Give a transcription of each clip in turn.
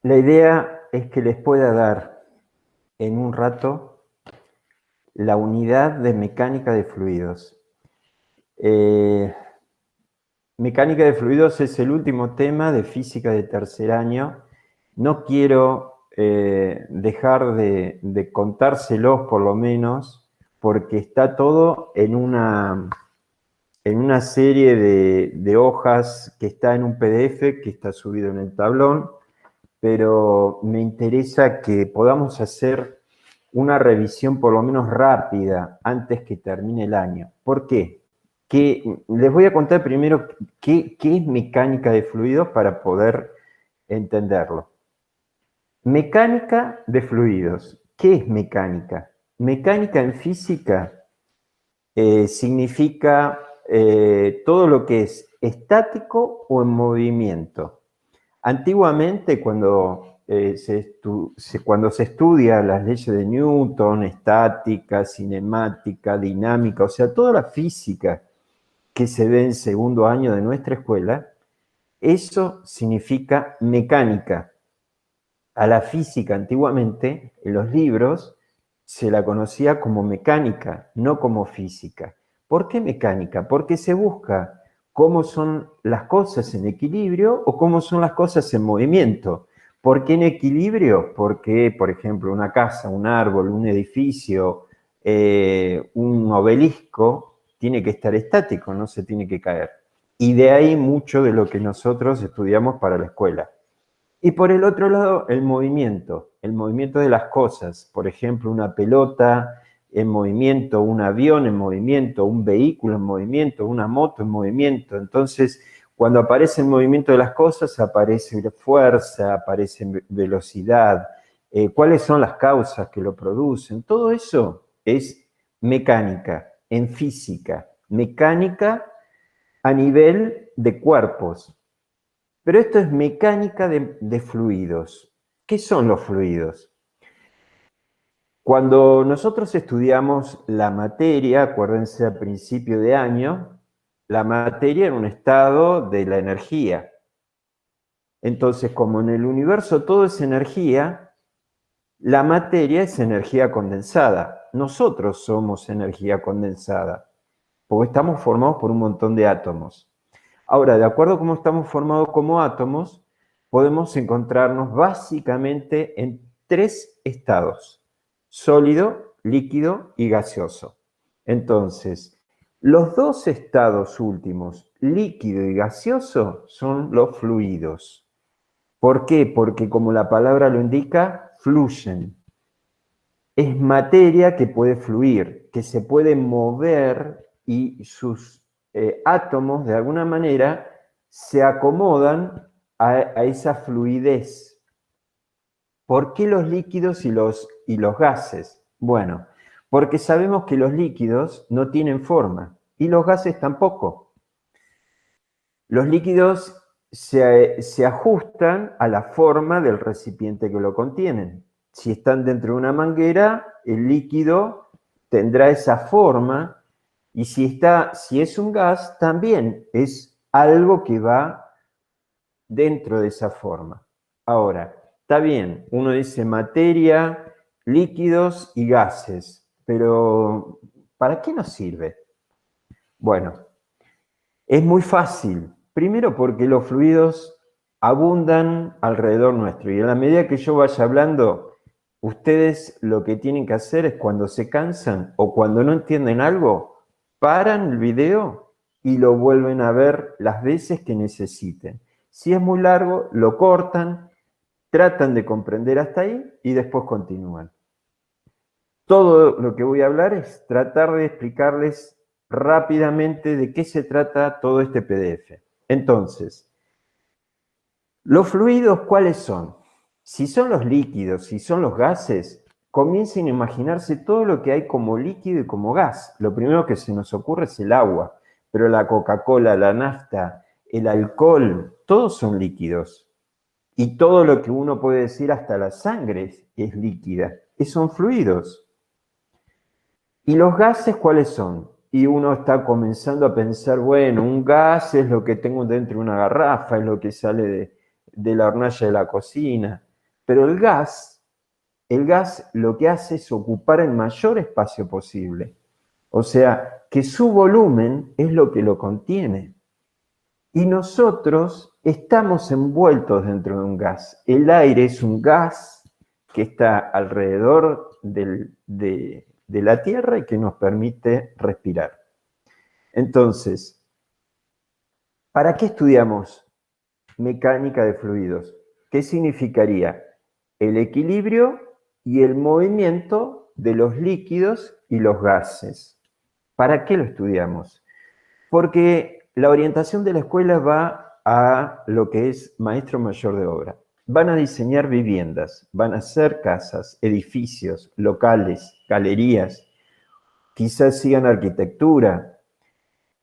La idea es que les pueda dar en un rato la unidad de mecánica de fluidos. Mecánica de fluidos es el último tema de física de tercer año. No quiero dejar de contárselos por lo menos, porque está todo en una serie de hojas que está en un PDF que está subido en el tablón, pero me interesa que podamos hacer una revisión por lo menos rápida antes que termine el año. ¿Por qué? Les voy a contar primero qué es mecánica de fluidos para poder entenderlo. Mecánica de fluidos. ¿Qué es mecánica? Mecánica en física significa todo lo que es estático o en movimiento. Antiguamente, cuando se estudia las leyes de Newton, estática, cinemática, dinámica, o sea, toda la física que se ve en segundo año de nuestra escuela, eso significa mecánica. A la física antiguamente, en los libros, se la conocía como mecánica, no como física. ¿Por qué mecánica? Porque se busca cómo son las cosas en equilibrio o cómo son las cosas en movimiento. ¿Por qué en equilibrio? Porque, por ejemplo, una casa, un árbol, un edificio, un obelisco, tiene que estar estático, no se tiene que caer. Y de ahí mucho de lo que nosotros estudiamos para la escuela. Y por el otro lado, el movimiento de las cosas. Por ejemplo, una pelota en movimiento, un avión en movimiento, un vehículo en movimiento, una moto en movimiento. Entonces, cuando aparece el movimiento de las cosas, aparece fuerza, aparece velocidad. ¿Cuáles son las causas que lo producen? Todo eso es mecánica, en física. Mecánica a nivel de cuerpos. Pero esto es mecánica de fluidos. ¿Qué son los fluidos? Cuando nosotros estudiamos la materia, acuérdense a principio de año, la materia era un estado de la energía. Entonces, como en el universo todo es energía, la materia es energía condensada. Nosotros somos energía condensada, porque estamos formados por un montón de átomos. Ahora, de acuerdo a cómo estamos formados como átomos, podemos encontrarnos básicamente en tres estados: sólido, líquido y gaseoso. Entonces, los dos estados últimos, líquido y gaseoso, son los fluidos. ¿Por qué? Porque como la palabra lo indica, fluyen. Es materia que puede fluir, que se puede mover y sus átomos de alguna manera se acomodan a esa fluidez. ¿Por qué los líquidos y los gases? Bueno, porque sabemos que los líquidos no tienen forma y los gases tampoco. Los líquidos se ajustan a la forma del recipiente que lo contienen. Si están dentro de una manguera, el líquido tendrá esa forma, y si es un gas, también es algo que va dentro de esa forma. Ahora, está bien, uno dice materia, líquidos y gases, pero ¿para qué nos sirve? Bueno, es muy fácil. Primero porque los fluidos abundan alrededor nuestro, y a la medida que yo vaya hablando, ustedes lo que tienen que hacer es, cuando se cansan o cuando no entienden algo, paran el video y lo vuelven a ver las veces que necesiten. Si es muy largo, lo cortan, tratan de comprender hasta ahí y después continúan. Todo lo que voy a hablar es tratar de explicarles rápidamente de qué se trata todo este PDF. Entonces, los fluidos, ¿cuáles son? Si son los líquidos, si son los gases, comiencen a imaginarse todo lo que hay como líquido y como gas. Lo primero que se nos ocurre es el agua, pero la Coca-Cola, la nafta, el alcohol, todos son líquidos. Y todo lo que uno puede decir, hasta la sangre, es líquida. Son fluidos. ¿Y los gases cuáles son? Y uno está comenzando a pensar, bueno, un gas es lo que tengo dentro de una garrafa, es lo que sale de la hornalla de la cocina. Pero el gas lo que hace es ocupar el mayor espacio posible. O sea, que su volumen es lo que lo contiene. Y nosotros estamos envueltos dentro de un gas. El aire es un gas que está alrededor de la Tierra y que nos permite respirar. Entonces, ¿para qué estudiamos mecánica de fluidos? ¿Qué significaría? El equilibrio y el movimiento de los líquidos y los gases. ¿Para qué lo estudiamos? Porque la orientación de la escuela va a lo que es maestro mayor de obra. Van a diseñar viviendas, van a hacer casas, edificios, locales, galerías, quizás sigan arquitectura.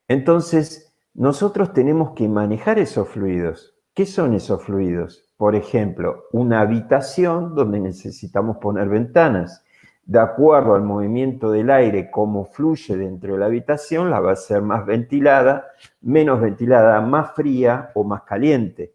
Entonces, nosotros tenemos que manejar esos fluidos. ¿Qué son esos fluidos? Por ejemplo, una habitación donde necesitamos poner ventanas. De acuerdo al movimiento del aire, cómo fluye dentro de la habitación, la va a hacer más ventilada, menos ventilada, más fría o más caliente.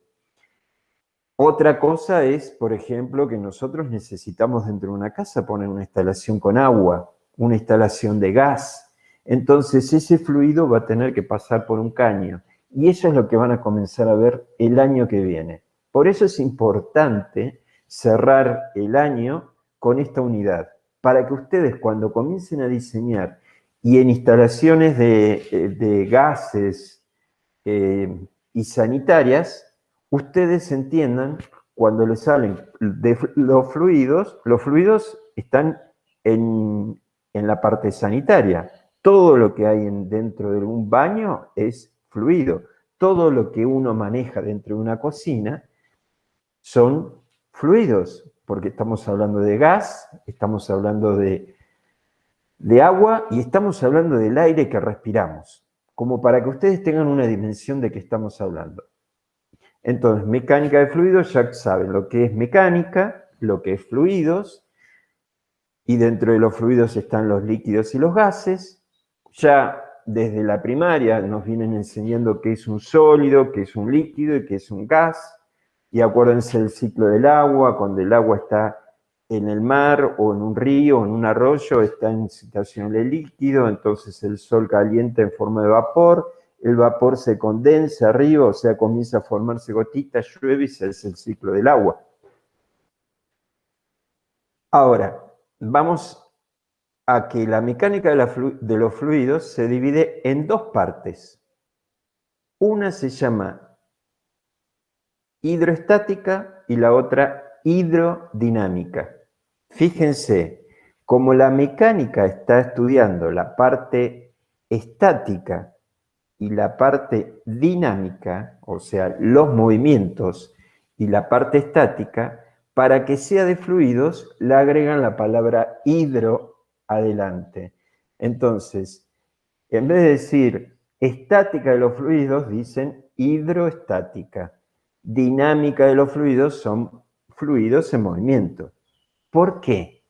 Otra cosa es, por ejemplo, que nosotros necesitamos dentro de una casa poner una instalación con agua, una instalación de gas. Entonces ese fluido va a tener que pasar por un caño. Y eso es lo que van a comenzar a ver el año que viene. Por eso es importante cerrar el año con esta unidad, para que ustedes cuando comiencen a diseñar y en instalaciones de gases y sanitarias, ustedes entiendan cuando les salen de los fluidos están en la parte sanitaria. Todo lo que hay dentro de un baño es fluido. Todo lo que uno maneja dentro de una cocina son fluidos, porque estamos hablando de gas, estamos hablando de agua y estamos hablando del aire que respiramos, como para que ustedes tengan una dimensión de qué estamos hablando. Entonces, mecánica de fluidos, ya saben lo que es mecánica, lo que es fluidos, y dentro de los fluidos están los líquidos y los gases. Ya desde la primaria nos vienen enseñando qué es un sólido, qué es un líquido y qué es un gas. Y acuérdense del ciclo del agua, cuando el agua está en el mar o en un río o en un arroyo, está en situación de líquido, entonces el sol calienta en forma de vapor, el vapor se condensa arriba, o sea, comienza a formarse gotitas, llueve y ese es el ciclo del agua. Ahora, vamos a que la mecánica de los fluidos se divide en dos partes. Una se llama hidroestática y la otra hidrodinámica. Fíjense, como la mecánica está estudiando la parte estática y la parte dinámica, o sea, los movimientos y la parte estática, para que sea de fluidos, le agregan la palabra hidro adelante. Entonces, en vez de decir estática de los fluidos, dicen hidroestática. Dinámica de los fluidos son fluidos en movimiento. ¿Por qué?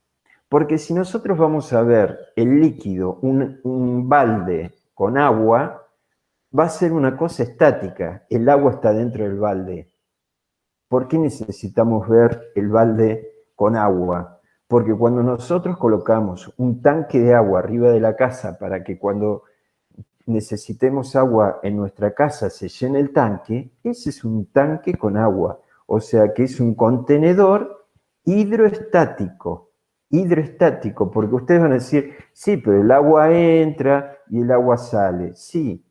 Porque si nosotros vamos a ver el líquido, un balde con agua, va a ser una cosa estática. El agua está dentro del balde. ¿Por qué necesitamos ver el balde con agua? Porque cuando nosotros colocamos un tanque de agua arriba de la casa para que cuando necesitemos agua en nuestra casa se llene el tanque, ese es un tanque con agua. O sea que es un contenedor hidroestático. Hidroestático, porque ustedes van a decir, sí, pero el agua entra y el agua sale. Sí,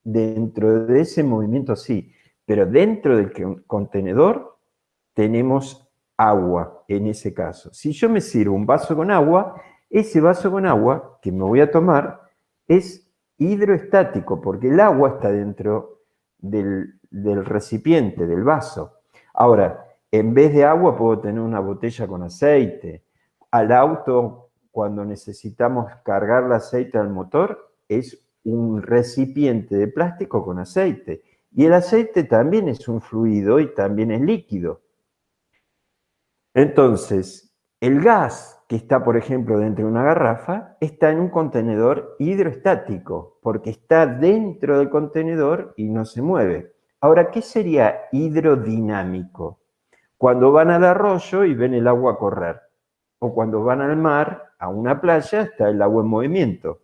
dentro de ese movimiento sí, pero dentro del contenedor tenemos agua en ese caso. Si yo me sirvo un vaso con agua, ese vaso con agua que me voy a tomar es hidroestático, porque el agua está dentro del recipiente, del vaso. Ahora, en vez de agua puedo tener una botella con aceite. Al auto, cuando necesitamos cargar el aceite al motor, es un recipiente de plástico con aceite. Y el aceite también es un fluido y también es líquido. Entonces, el gas que está, por ejemplo, dentro de una garrafa, está en un contenedor hidroestático, porque está dentro del contenedor y no se mueve. Ahora, ¿qué sería hidrodinámico? cuando van al arroyo y ven el agua correr, o cuando van al mar, a una playa, está el agua en movimiento,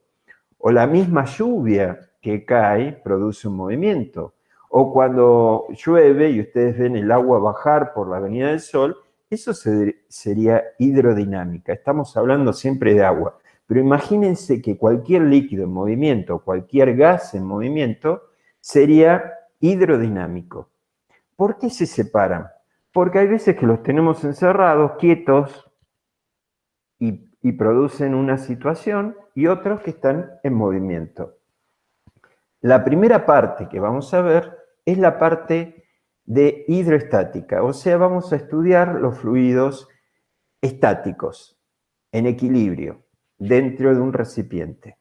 o la misma lluvia que cae produce un movimiento, o cuando llueve y ustedes ven el agua bajar por la Avenida del Sol, eso sería hidrodinámica. Estamos hablando siempre de agua, pero imagínense que cualquier líquido en movimiento, cualquier gas en movimiento, sería hidrodinámico. ¿Por qué se separan? Porque hay veces que los tenemos encerrados, quietos, y producen una situación, y otros que están en movimiento. La primera parte que vamos a ver es la parte de hidroestática, o sea, vamos a estudiar los fluidos estáticos, en equilibrio, dentro de un recipiente.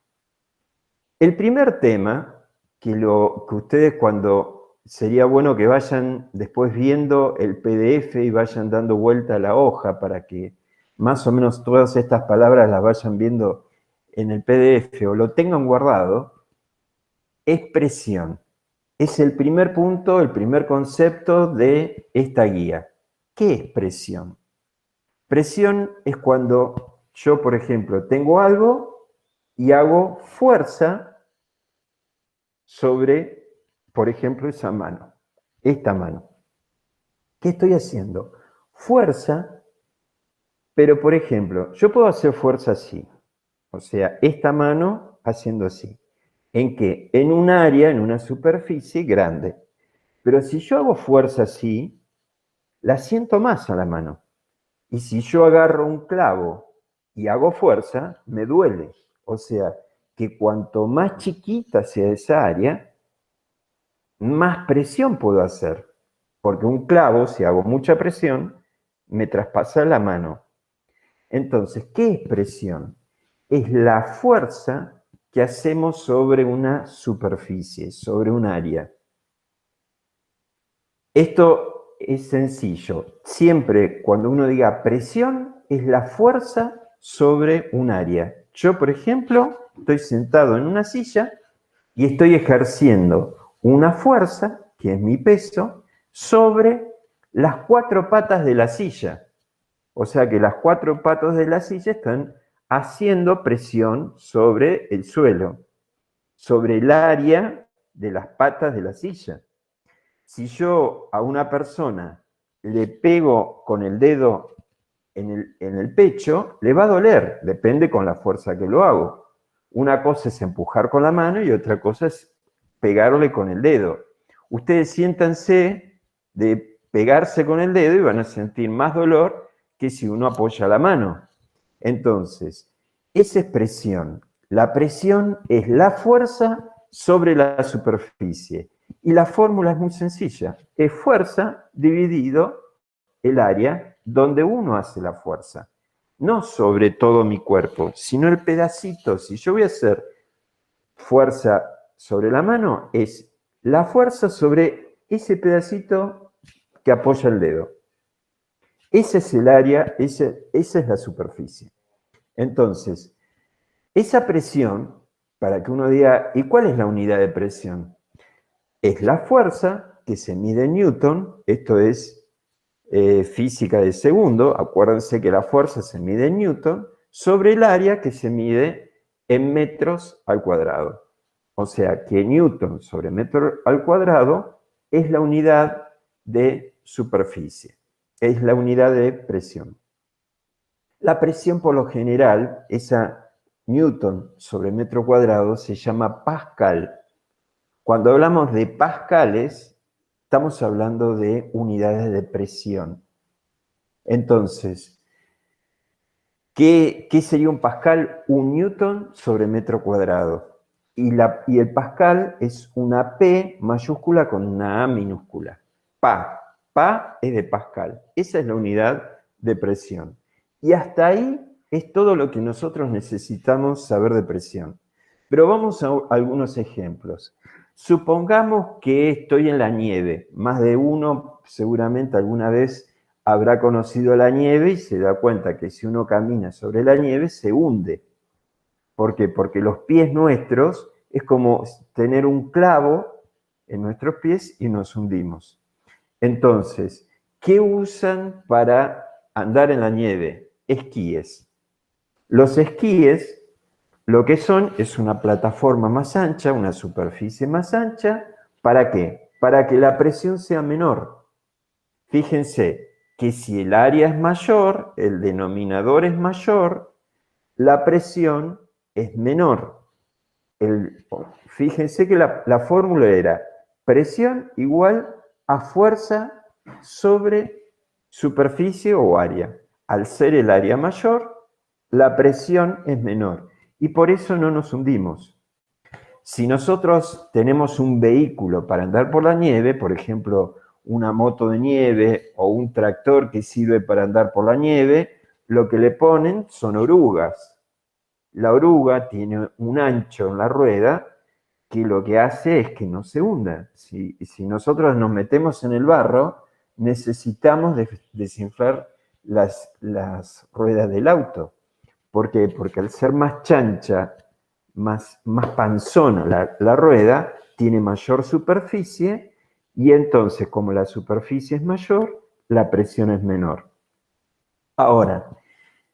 El primer tema, que ustedes cuando sería bueno que vayan después viendo el PDF y vayan dando vuelta a la hoja para que más o menos todas estas palabras las vayan viendo en el PDF o lo tengan guardado, es presión. Es el primer punto, el primer concepto de esta guía. ¿Qué es presión? Presión es cuando yo, por ejemplo, tengo algo y hago fuerza sobre, por ejemplo, esa mano, esta mano. ¿Qué estoy haciendo? Fuerza, pero por ejemplo, yo puedo hacer fuerza así, o sea, esta mano haciendo así. ¿En qué? En un área, en una superficie grande. Pero si yo hago fuerza así, la siento más a la mano. Y si yo agarro un clavo y hago fuerza, me duele. O sea, que cuanto más chiquita sea esa área, más presión puedo hacer. Porque un clavo, si hago mucha presión, me traspasa la mano. Entonces, ¿qué es presión? Es la fuerza que hacemos sobre una superficie, sobre un área. Esto es sencillo. Siempre cuando uno diga presión, es la fuerza sobre un área. Yo, por ejemplo, estoy sentado en una silla y estoy ejerciendo una fuerza, que es mi peso, sobre las 4 patas de la silla. O sea que las 4 patas de la silla están haciendo presión sobre el suelo, sobre el área de las patas de la silla. Si yo a una persona le pego con el dedo en el pecho, le va a doler, depende con la fuerza que lo hago. Una cosa es empujar con la mano y otra cosa es pegarle con el dedo. Ustedes siéntanse de pegarse con el dedo y van a sentir más dolor que si uno apoya la mano. Entonces, esa es presión. La presión es la fuerza sobre la superficie. Y la fórmula es muy sencilla. Es fuerza dividido el área donde uno hace la fuerza. No sobre todo mi cuerpo, sino el pedacito. Si yo voy a hacer fuerza sobre la mano, es la fuerza sobre ese pedacito que apoya el dedo. Ese es el área, esa es la superficie. Entonces, esa presión, para que uno diga, ¿y cuál es la unidad de presión? Es la fuerza que se mide en Newton, esto es física de segundo, acuérdense que la fuerza se mide en Newton, sobre el área que se mide en metros al cuadrado. O sea que Newton sobre metro al cuadrado es la unidad de superficie, es la unidad de presión. La presión por lo general, esa Newton sobre metro cuadrado, se llama Pascal. Cuando hablamos de pascales, estamos hablando de unidades de presión. Entonces, ¿qué sería un pascal? Un newton sobre metro cuadrado. Y el pascal es una P mayúscula con una A minúscula. Pa es de pascal. Esa es la unidad de presión. Y hasta ahí es todo lo que nosotros necesitamos saber de presión. Pero vamos a algunos ejemplos. Supongamos que estoy en la nieve. Más de uno seguramente alguna vez habrá conocido la nieve y se da cuenta que si uno camina sobre la nieve se hunde. ¿Por qué? Porque los pies nuestros es como tener un clavo en nuestros pies y nos hundimos. Entonces, ¿Qué usan para andar en la nieve? Esquíes. Los esquíes lo que son es una plataforma más ancha, una superficie más ancha. ¿Para qué? Para que la presión sea menor. Fíjense que si el área es mayor, el denominador es mayor, la presión es menor. Fíjense que la fórmula era presión igual a fuerza sobre superficie o área. Al ser el área mayor, la presión es menor y por eso no nos hundimos. Si nosotros tenemos un vehículo para andar por la nieve, por ejemplo, una moto de nieve o un tractor que sirve para andar por la nieve, lo que le ponen son orugas. La oruga tiene un ancho en la rueda que lo que hace es que no se hunda. Si nosotros nos metemos en el barro, necesitamos desinflar las ruedas del auto. ¿Por qué? Porque al ser más chancha, más panzona la rueda, tiene mayor superficie y entonces, como la superficie es mayor, la presión es menor. Ahora,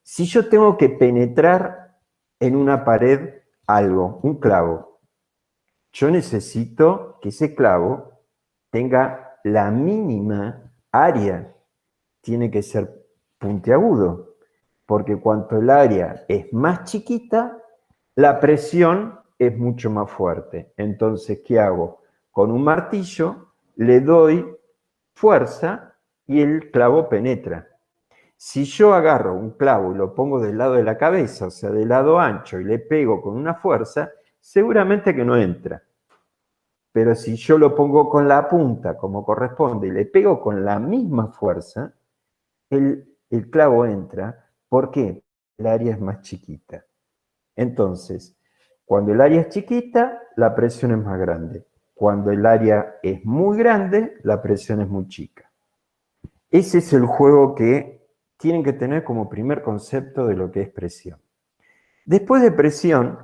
si yo tengo que penetrar en una pared algo, un clavo, yo necesito que ese clavo tenga la mínima área, tiene que ser puntiagudo, porque cuanto el área es más chiquita, la presión es mucho más fuerte. Entonces, ¿qué hago? Con un martillo le doy fuerza y el clavo penetra. Si yo agarro un clavo y lo pongo del lado de la cabeza, o sea, del lado ancho, y le pego con una fuerza, seguramente que no entra. Pero si yo lo pongo con la punta, como corresponde, y le pego con la misma fuerza, el clavo entra. ¿Por qué? El área es más chiquita. Entonces, cuando el área es chiquita, la presión es más grande. Cuando el área es muy grande, la presión es muy chica. Ese es el juego que tienen que tener como primer concepto de lo que es presión. Después de presión,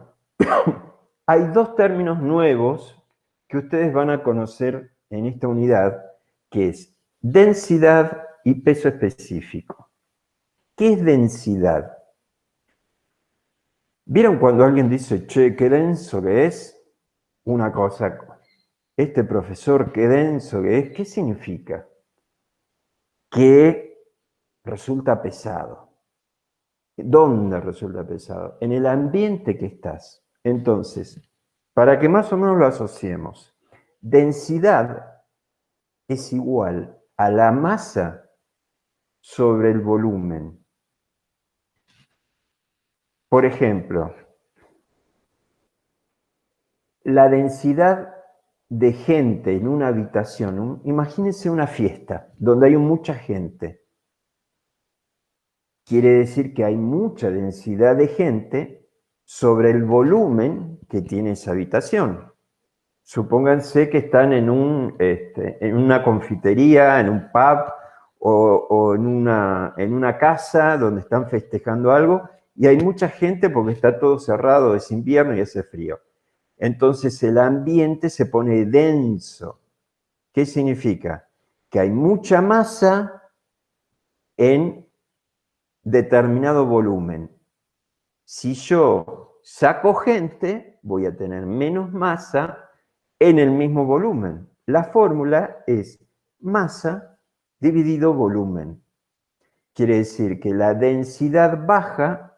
hay dos términos nuevos que ustedes van a conocer en esta unidad, que es densidad y peso específico. ¿Qué es densidad? ¿Vieron cuando alguien dice, che, qué denso que es? Una cosa, este profesor, qué denso que es, ¿qué significa? Que resulta pesado. ¿Dónde resulta pesado? En el ambiente que estás. Entonces, para que más o menos lo asociemos, densidad es igual a la masa sobre el volumen. Por ejemplo, la densidad de gente en una habitación, imagínense una fiesta donde hay mucha gente. Quiere decir que hay mucha densidad de gente sobre el volumen que tiene esa habitación. Supónganse que están en una confitería, en un pub o en una casa donde están festejando algo y hay mucha gente porque está todo cerrado, es invierno y hace frío. Entonces el ambiente se pone denso. ¿Qué significa? Que hay mucha masa en determinado volumen. Si yo saco gente, voy a tener menos masa en el mismo volumen. La fórmula es masa dividido volumen. Quiere decir que la densidad baja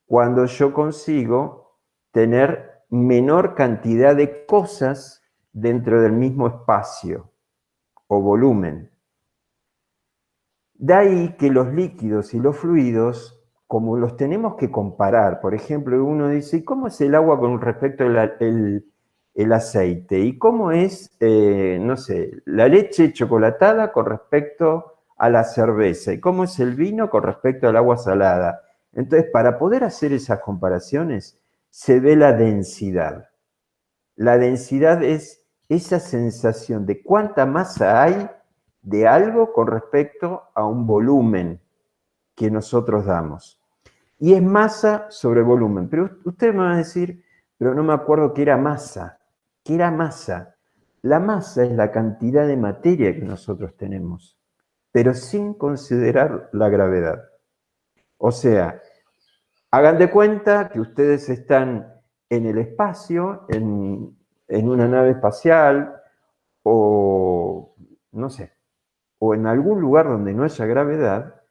cuando yo consigo tener menor cantidad de cosas dentro del mismo espacio o volumen. De ahí que los líquidos y los fluidos, como los tenemos que comparar, por ejemplo, uno dice, ¿cómo es el agua con respecto al aceite? ¿Y cómo es, no sé, la leche chocolatada con respecto a la cerveza? ¿Y cómo es el vino con respecto al agua salada? Entonces, para poder hacer esas comparaciones, se ve la densidad. La densidad es esa sensación de cuánta masa hay de algo con respecto a un volumen que nosotros damos. Y es masa sobre volumen. Pero ustedes me van a decir, pero no me acuerdo qué era masa. ¿Qué era masa? La masa es la cantidad de materia que nosotros tenemos. pero sin considerar la gravedad. O sea, hagan de cuenta que ustedes están en el espacio, en una nave espacial, o no sé, o en algún lugar donde no haya gravedad,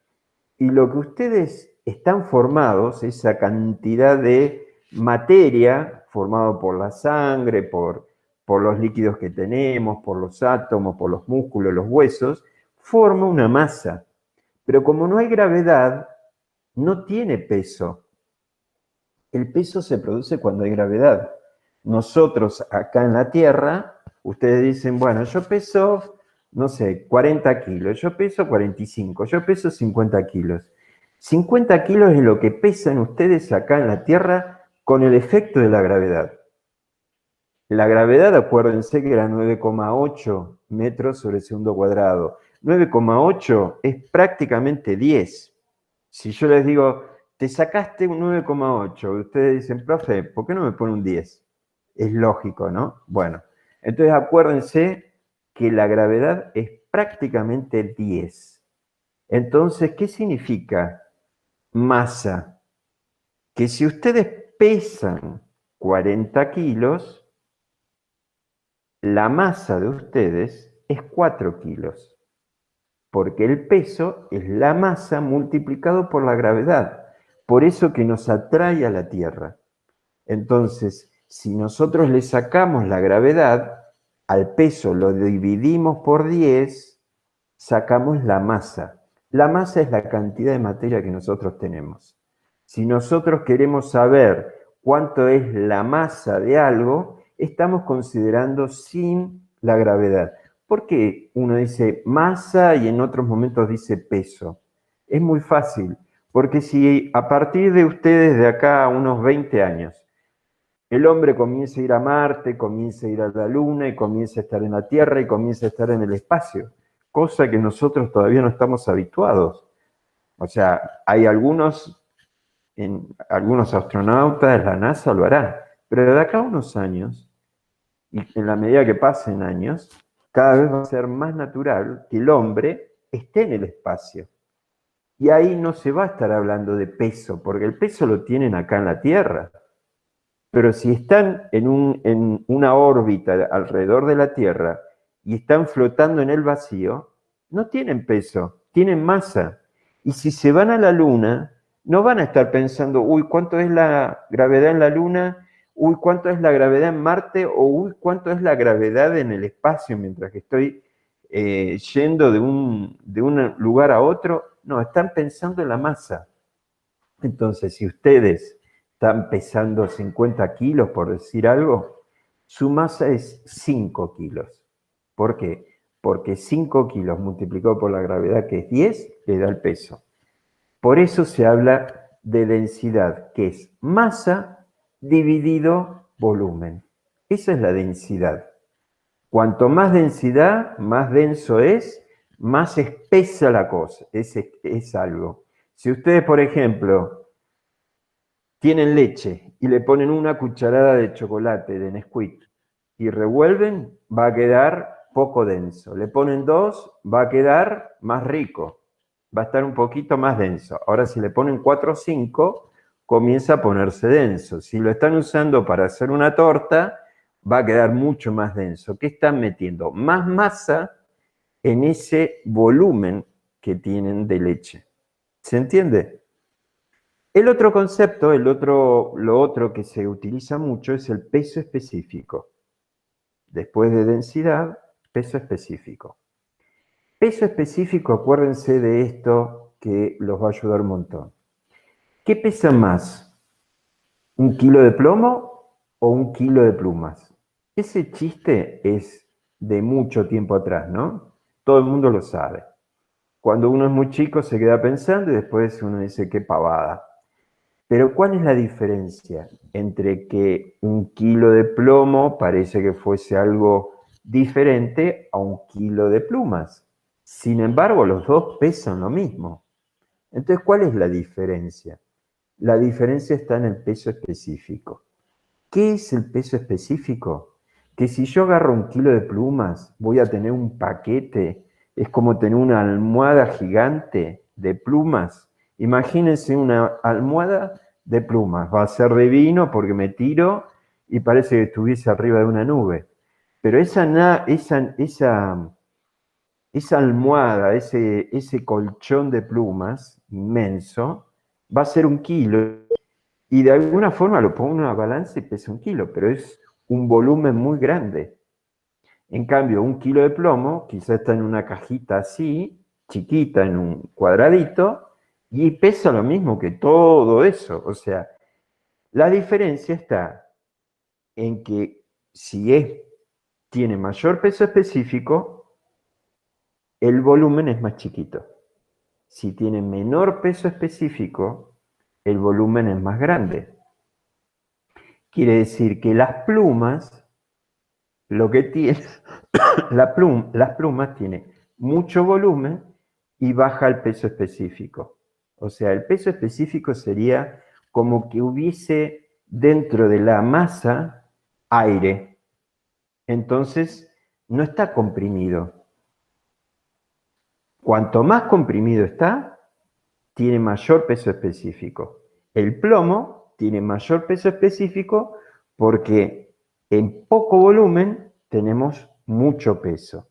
y lo que ustedes están formados, esa cantidad de materia formado por la sangre, por los líquidos que tenemos, por los átomos, por los músculos, los huesos, forma una masa. Pero como no hay gravedad, no tiene peso. El peso se produce cuando hay gravedad. Nosotros acá en la Tierra, ustedes dicen, bueno, yo peso, no sé, 40 kilos, yo peso 45, yo peso 50 kilos. 50 kilos es lo que pesan ustedes acá en la Tierra con el efecto de la gravedad. La gravedad, acuérdense que era 9,8 metros sobre el segundo cuadrado. 9,8 es prácticamente 10. Si yo les digo, te sacaste un 9,8, ustedes dicen, profe, ¿por qué no me pone un 10? Es lógico, ¿no? Bueno, entonces acuérdense que la gravedad es prácticamente 10. Entonces, ¿qué significa masa? Que si ustedes pesan 40 kilos, la masa de ustedes es 4 kilos, porque el peso es la masa multiplicado por la gravedad. Por eso que nos atrae a la Tierra. Entonces, si nosotros le sacamos la gravedad, al peso lo dividimos por 10, sacamos la masa. La masa es la cantidad de materia que nosotros tenemos. Si nosotros queremos saber cuánto es la masa de algo, estamos considerando sin la gravedad. ¿Por qué uno dice masa y en otros momentos dice peso? Es muy fácil, porque si a partir de ustedes de acá a unos 20 años, el hombre comienza a ir a Marte, comienza a ir a la Luna y comienza a estar en la Tierra y comienza a estar en el espacio, cosa que nosotros todavía no estamos habituados. O sea, hay algunos astronautas, la NASA lo hará, pero de acá a unos años, y en la medida que pasen años, cada vez va a ser más natural que el hombre esté en el espacio. Y ahí no se va a estar hablando de peso, porque el peso lo tienen acá en la Tierra. Pero si están en una órbita alrededor de la Tierra y están flotando en el vacío, no tienen peso, tienen masa. Y si se van a la Luna, no van a estar pensando, uy, ¿cuánto es la gravedad en la Luna? Uy, ¿cuánto es la gravedad en Marte? O uy, ¿cuánto es la gravedad en el espacio mientras que estoy yendo de un lugar a otro? No, están pensando en la masa. Entonces, si ustedes están pesando 50 kilos, por decir algo, su masa es 5 kilos. ¿Por qué? Porque 5 kilos multiplicado por la gravedad, que es 10, le da el peso. Por eso se habla de densidad, que es masa dividido volumen. Esa es la densidad. Cuanto más densidad, más denso es, más espesa la cosa, es algo. Si ustedes, por ejemplo, tienen leche y le ponen una cucharada de chocolate, de Nesquik, y revuelven, va a quedar poco denso. Le ponen 2, va a quedar más rico, va a estar un poquito más denso. Ahora, si le ponen 4 o 5, comienza a ponerse denso. Si lo están usando para hacer una torta, va a quedar mucho más denso. ¿Qué están metiendo? Más masa en ese volumen que tienen de leche. ¿Se entiende? El otro concepto, lo otro que se utiliza mucho es el peso específico. Después de densidad, peso específico. Peso específico, acuérdense de esto que los va a ayudar un montón. ¿Qué pesa más? ¿Un kilo de plomo o un kilo de plumas? Ese chiste es de mucho tiempo atrás, ¿no? Todo el mundo lo sabe. Cuando uno es muy chico se queda pensando y después uno dice, qué pavada. Pero ¿cuál es la diferencia entre que un kilo de plomo parece que fuese algo diferente a un kilo de plumas? Sin embargo, los dos pesan lo mismo. Entonces, ¿cuál es la diferencia? La diferencia está en el peso específico. ¿Qué es el peso específico? Que si yo agarro un kilo de plumas, voy a tener un paquete es como tener una almohada gigante de plumas. Imagínense una almohada de plumas. Va a ser divino porque me tiro y parece que estuviese arriba de una nube. Pero esa almohada, ese colchón de plumas inmenso, va a ser 1 kilo y de alguna forma lo pongo en una balanza y pesa 1 kilo, pero es un volumen muy grande. En cambio, 1 kilo de plomo quizás está en una cajita así, chiquita, en un cuadradito, y pesa lo mismo que todo eso. O sea, la diferencia está en que si tiene mayor peso específico, el volumen es más chiquito. Si tiene menor peso específico, el volumen es más grande. Quiere decir que las plumas, lo que tiene, las plumas tienen mucho volumen y baja el peso específico. O sea, el peso específico sería como que hubiese dentro de la masa aire. Entonces, no está comprimido. Cuanto más comprimido está, tiene mayor peso específico. El plomo tiene mayor peso específico porque en poco volumen tenemos mucho peso.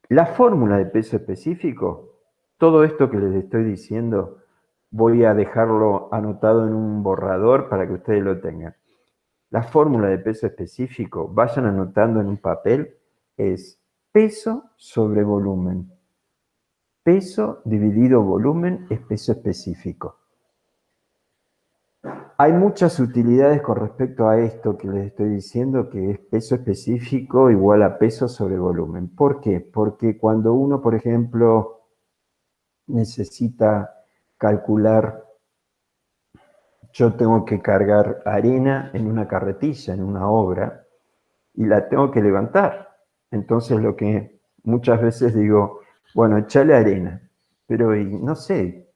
La fórmula de peso específico, todo esto que les estoy diciendo, voy a dejarlo anotado en un borrador para que ustedes lo tengan. La fórmula de peso específico, vayan anotando en un papel, es peso sobre volumen. Peso dividido volumen es peso específico. Hay muchas utilidades con respecto a esto que les estoy diciendo, que es peso específico igual a peso sobre volumen. ¿Por qué? Porque cuando uno, por ejemplo, necesita calcular, yo tengo que cargar arena en una carretilla, en una obra, y la tengo que levantar. Entonces lo que muchas veces digo, bueno, echale arena, pero no sé,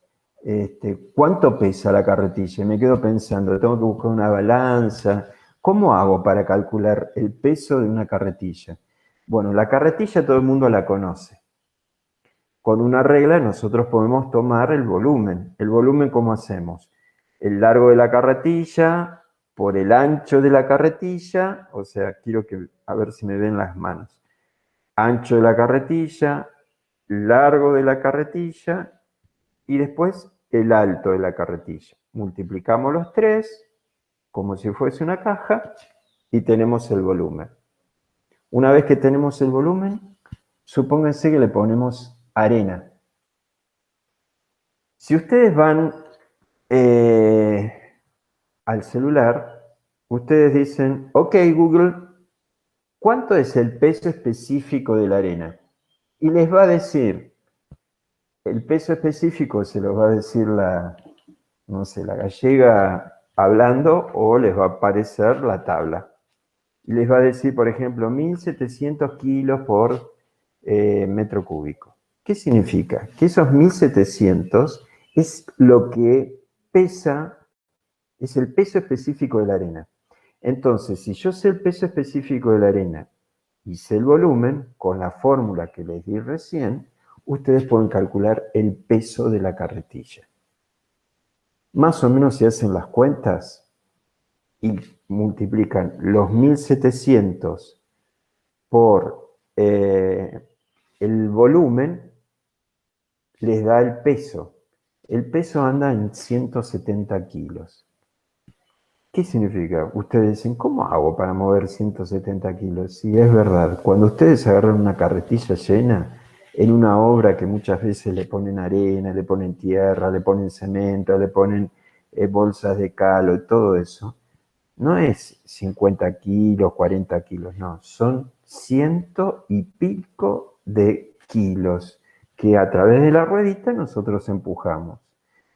¿cuánto pesa la carretilla? Y me quedo pensando, tengo que buscar una balanza. ¿Cómo hago para calcular el peso de una carretilla? Bueno, la carretilla todo el mundo la conoce. Con una regla nosotros podemos tomar el volumen. ¿El volumen cómo hacemos? El largo de la carretilla por el ancho de la carretilla, o sea, quiero que, a ver si me ven las manos. Ancho de la carretilla, largo de la carretilla y después el alto de la carretilla. Multiplicamos los tres, como si fuese una caja, y tenemos el volumen. Una vez que tenemos el volumen, supónganse que le ponemos arena. Si ustedes van al celular, ustedes dicen, ok Google, ¿cuánto es el peso específico de la arena? Y les va a decir, el peso específico se los va a decir no sé, la gallega hablando o les va a aparecer la tabla. Y les va a decir, por ejemplo, 1700 kilos por metro cúbico. ¿Qué significa? Que esos 1700 es lo que pesa, es el peso específico de la arena. Entonces, si yo sé el peso específico de la arena y sé el volumen, con la fórmula que les di recién, ustedes pueden calcular el peso de la carretilla. Más o menos si hacen las cuentas y multiplican los 1700 por el volumen, les da el peso. El peso anda en 170 kilos. ¿Qué significa? Ustedes dicen, ¿cómo hago para mover 170 kilos? Sí, es verdad. Cuando ustedes agarran una carretilla llena, en una obra que muchas veces le ponen arena, le ponen tierra, le ponen cemento, le ponen bolsas de calo y todo eso, no es 50 kilos, 40 kilos, no, son 100 y pico de kilos que a través de la ruedita nosotros empujamos.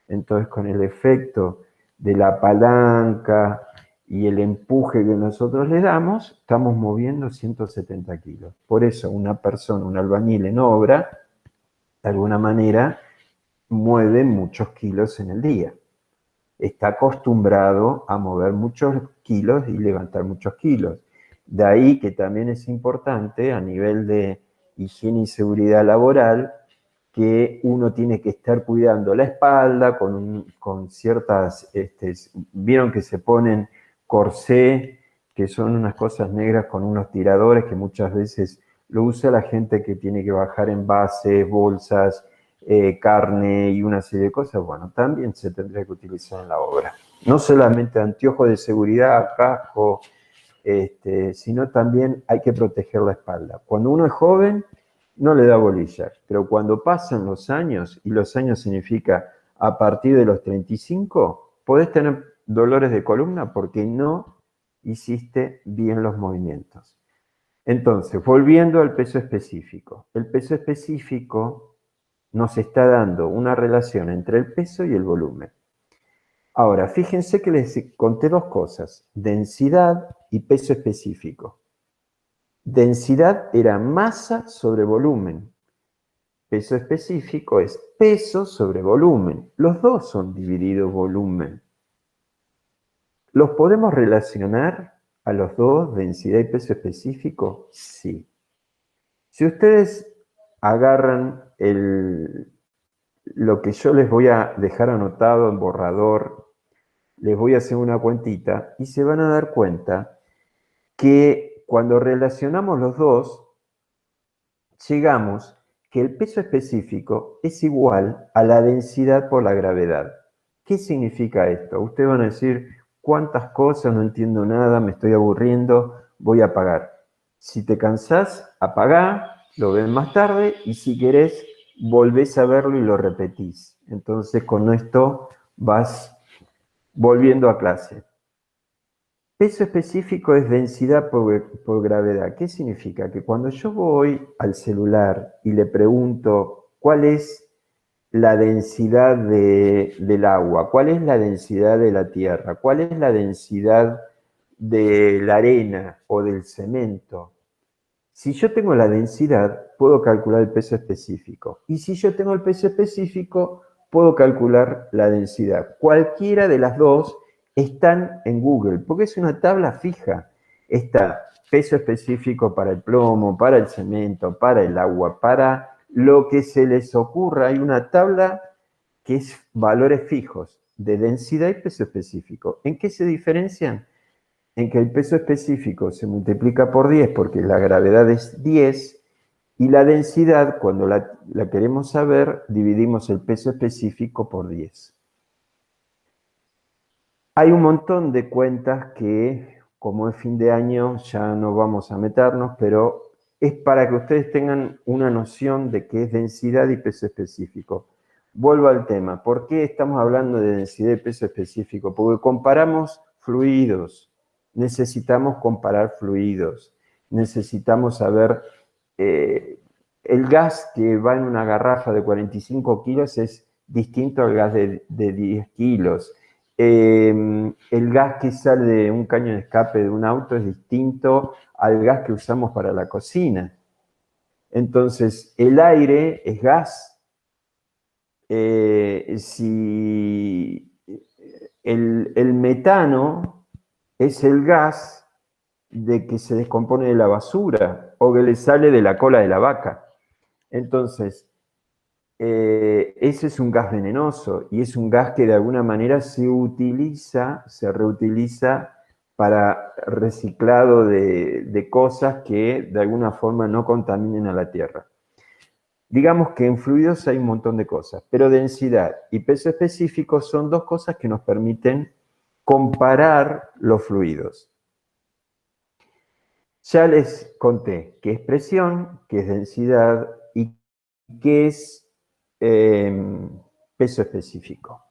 Entonces, con el efecto de la palanca y el empuje que nosotros le damos, estamos moviendo 170 kilos. Por eso una persona, un albañil en obra, de alguna manera, mueve muchos kilos en el día. Está acostumbrado a mover muchos kilos y levantar muchos kilos. De ahí que también es importante a nivel de higiene y seguridad laboral, que uno tiene que estar cuidando la espalda con ciertas, vieron que se ponen corsé, que son unas cosas negras con unos tiradores que muchas veces lo usa la gente que tiene que bajar envases, bolsas, carne y una serie de cosas. Bueno, también se tendría que utilizar en la obra. No solamente anteojos de seguridad, casco, sino también hay que proteger la espalda. Cuando uno es joven, no le da bolilla, pero cuando pasan los años, y los años significa a partir de los 35, podés tener dolores de columna porque no hiciste bien los movimientos. Entonces, volviendo al peso específico. El peso específico nos está dando una relación entre el peso y el volumen. Ahora, fíjense que les conté dos cosas, densidad y peso específico. Densidad era masa sobre volumen. Peso específico es peso sobre volumen. Los dos son dividido volumen. ¿Los podemos relacionar a los dos, densidad y peso específico? Sí. Si ustedes agarran lo que yo les voy a dejar anotado en borrador, les voy a hacer una cuentita y se van a dar cuenta que cuando relacionamos los dos, llegamos que el peso específico es igual a la densidad por la gravedad. ¿Qué significa esto? Ustedes van a decir, ¿cuántas cosas? No entiendo nada, me estoy aburriendo, voy a apagar. Si te cansás, apagá, lo ven más tarde y si querés, volvés a verlo y lo repetís. Entonces con esto vas volviendo a clase. Peso específico es densidad por gravedad. ¿Qué significa? Que cuando yo voy al celular y le pregunto cuál es la densidad del agua, cuál es la densidad de la tierra, cuál es la densidad de la arena o del cemento, si yo tengo la densidad, puedo calcular el peso específico. Y si yo tengo el peso específico, puedo calcular la densidad. Cualquiera de las dos están en Google, porque es una tabla fija. Está peso específico para el plomo, para el cemento, para el agua, para lo que se les ocurra. Hay una tabla que es valores fijos de densidad y peso específico. ¿En qué se diferencian? En que el peso específico se multiplica por 10 porque la gravedad es 10 y la densidad, cuando la queremos saber, dividimos el peso específico por 10. Hay un montón de cuentas que, como es fin de año, ya no vamos a meternos, pero es para que ustedes tengan una noción de qué es densidad y peso específico. Vuelvo al tema. ¿Por qué estamos hablando de densidad y peso específico? Porque comparamos fluidos. Necesitamos comparar fluidos. Necesitamos saber, el gas que va en una garrafa de 45 kilos es distinto al gas de 10 kilos. El gas que sale de un caño de escape de un auto es distinto al gas que usamos para la cocina. Entonces, el aire es gas. Si el metano es el gas de que se descompone de la basura o que le sale de la cola de la vaca. Entonces, ese es un gas venenoso y es un gas que de alguna manera se reutiliza para reciclado de cosas que de alguna forma no contaminen a la tierra. Digamos que en fluidos hay un montón de cosas, pero densidad y peso específico son dos cosas que nos permiten comparar los fluidos. Ya les conté qué es presión, qué es densidad y qué es peso específico.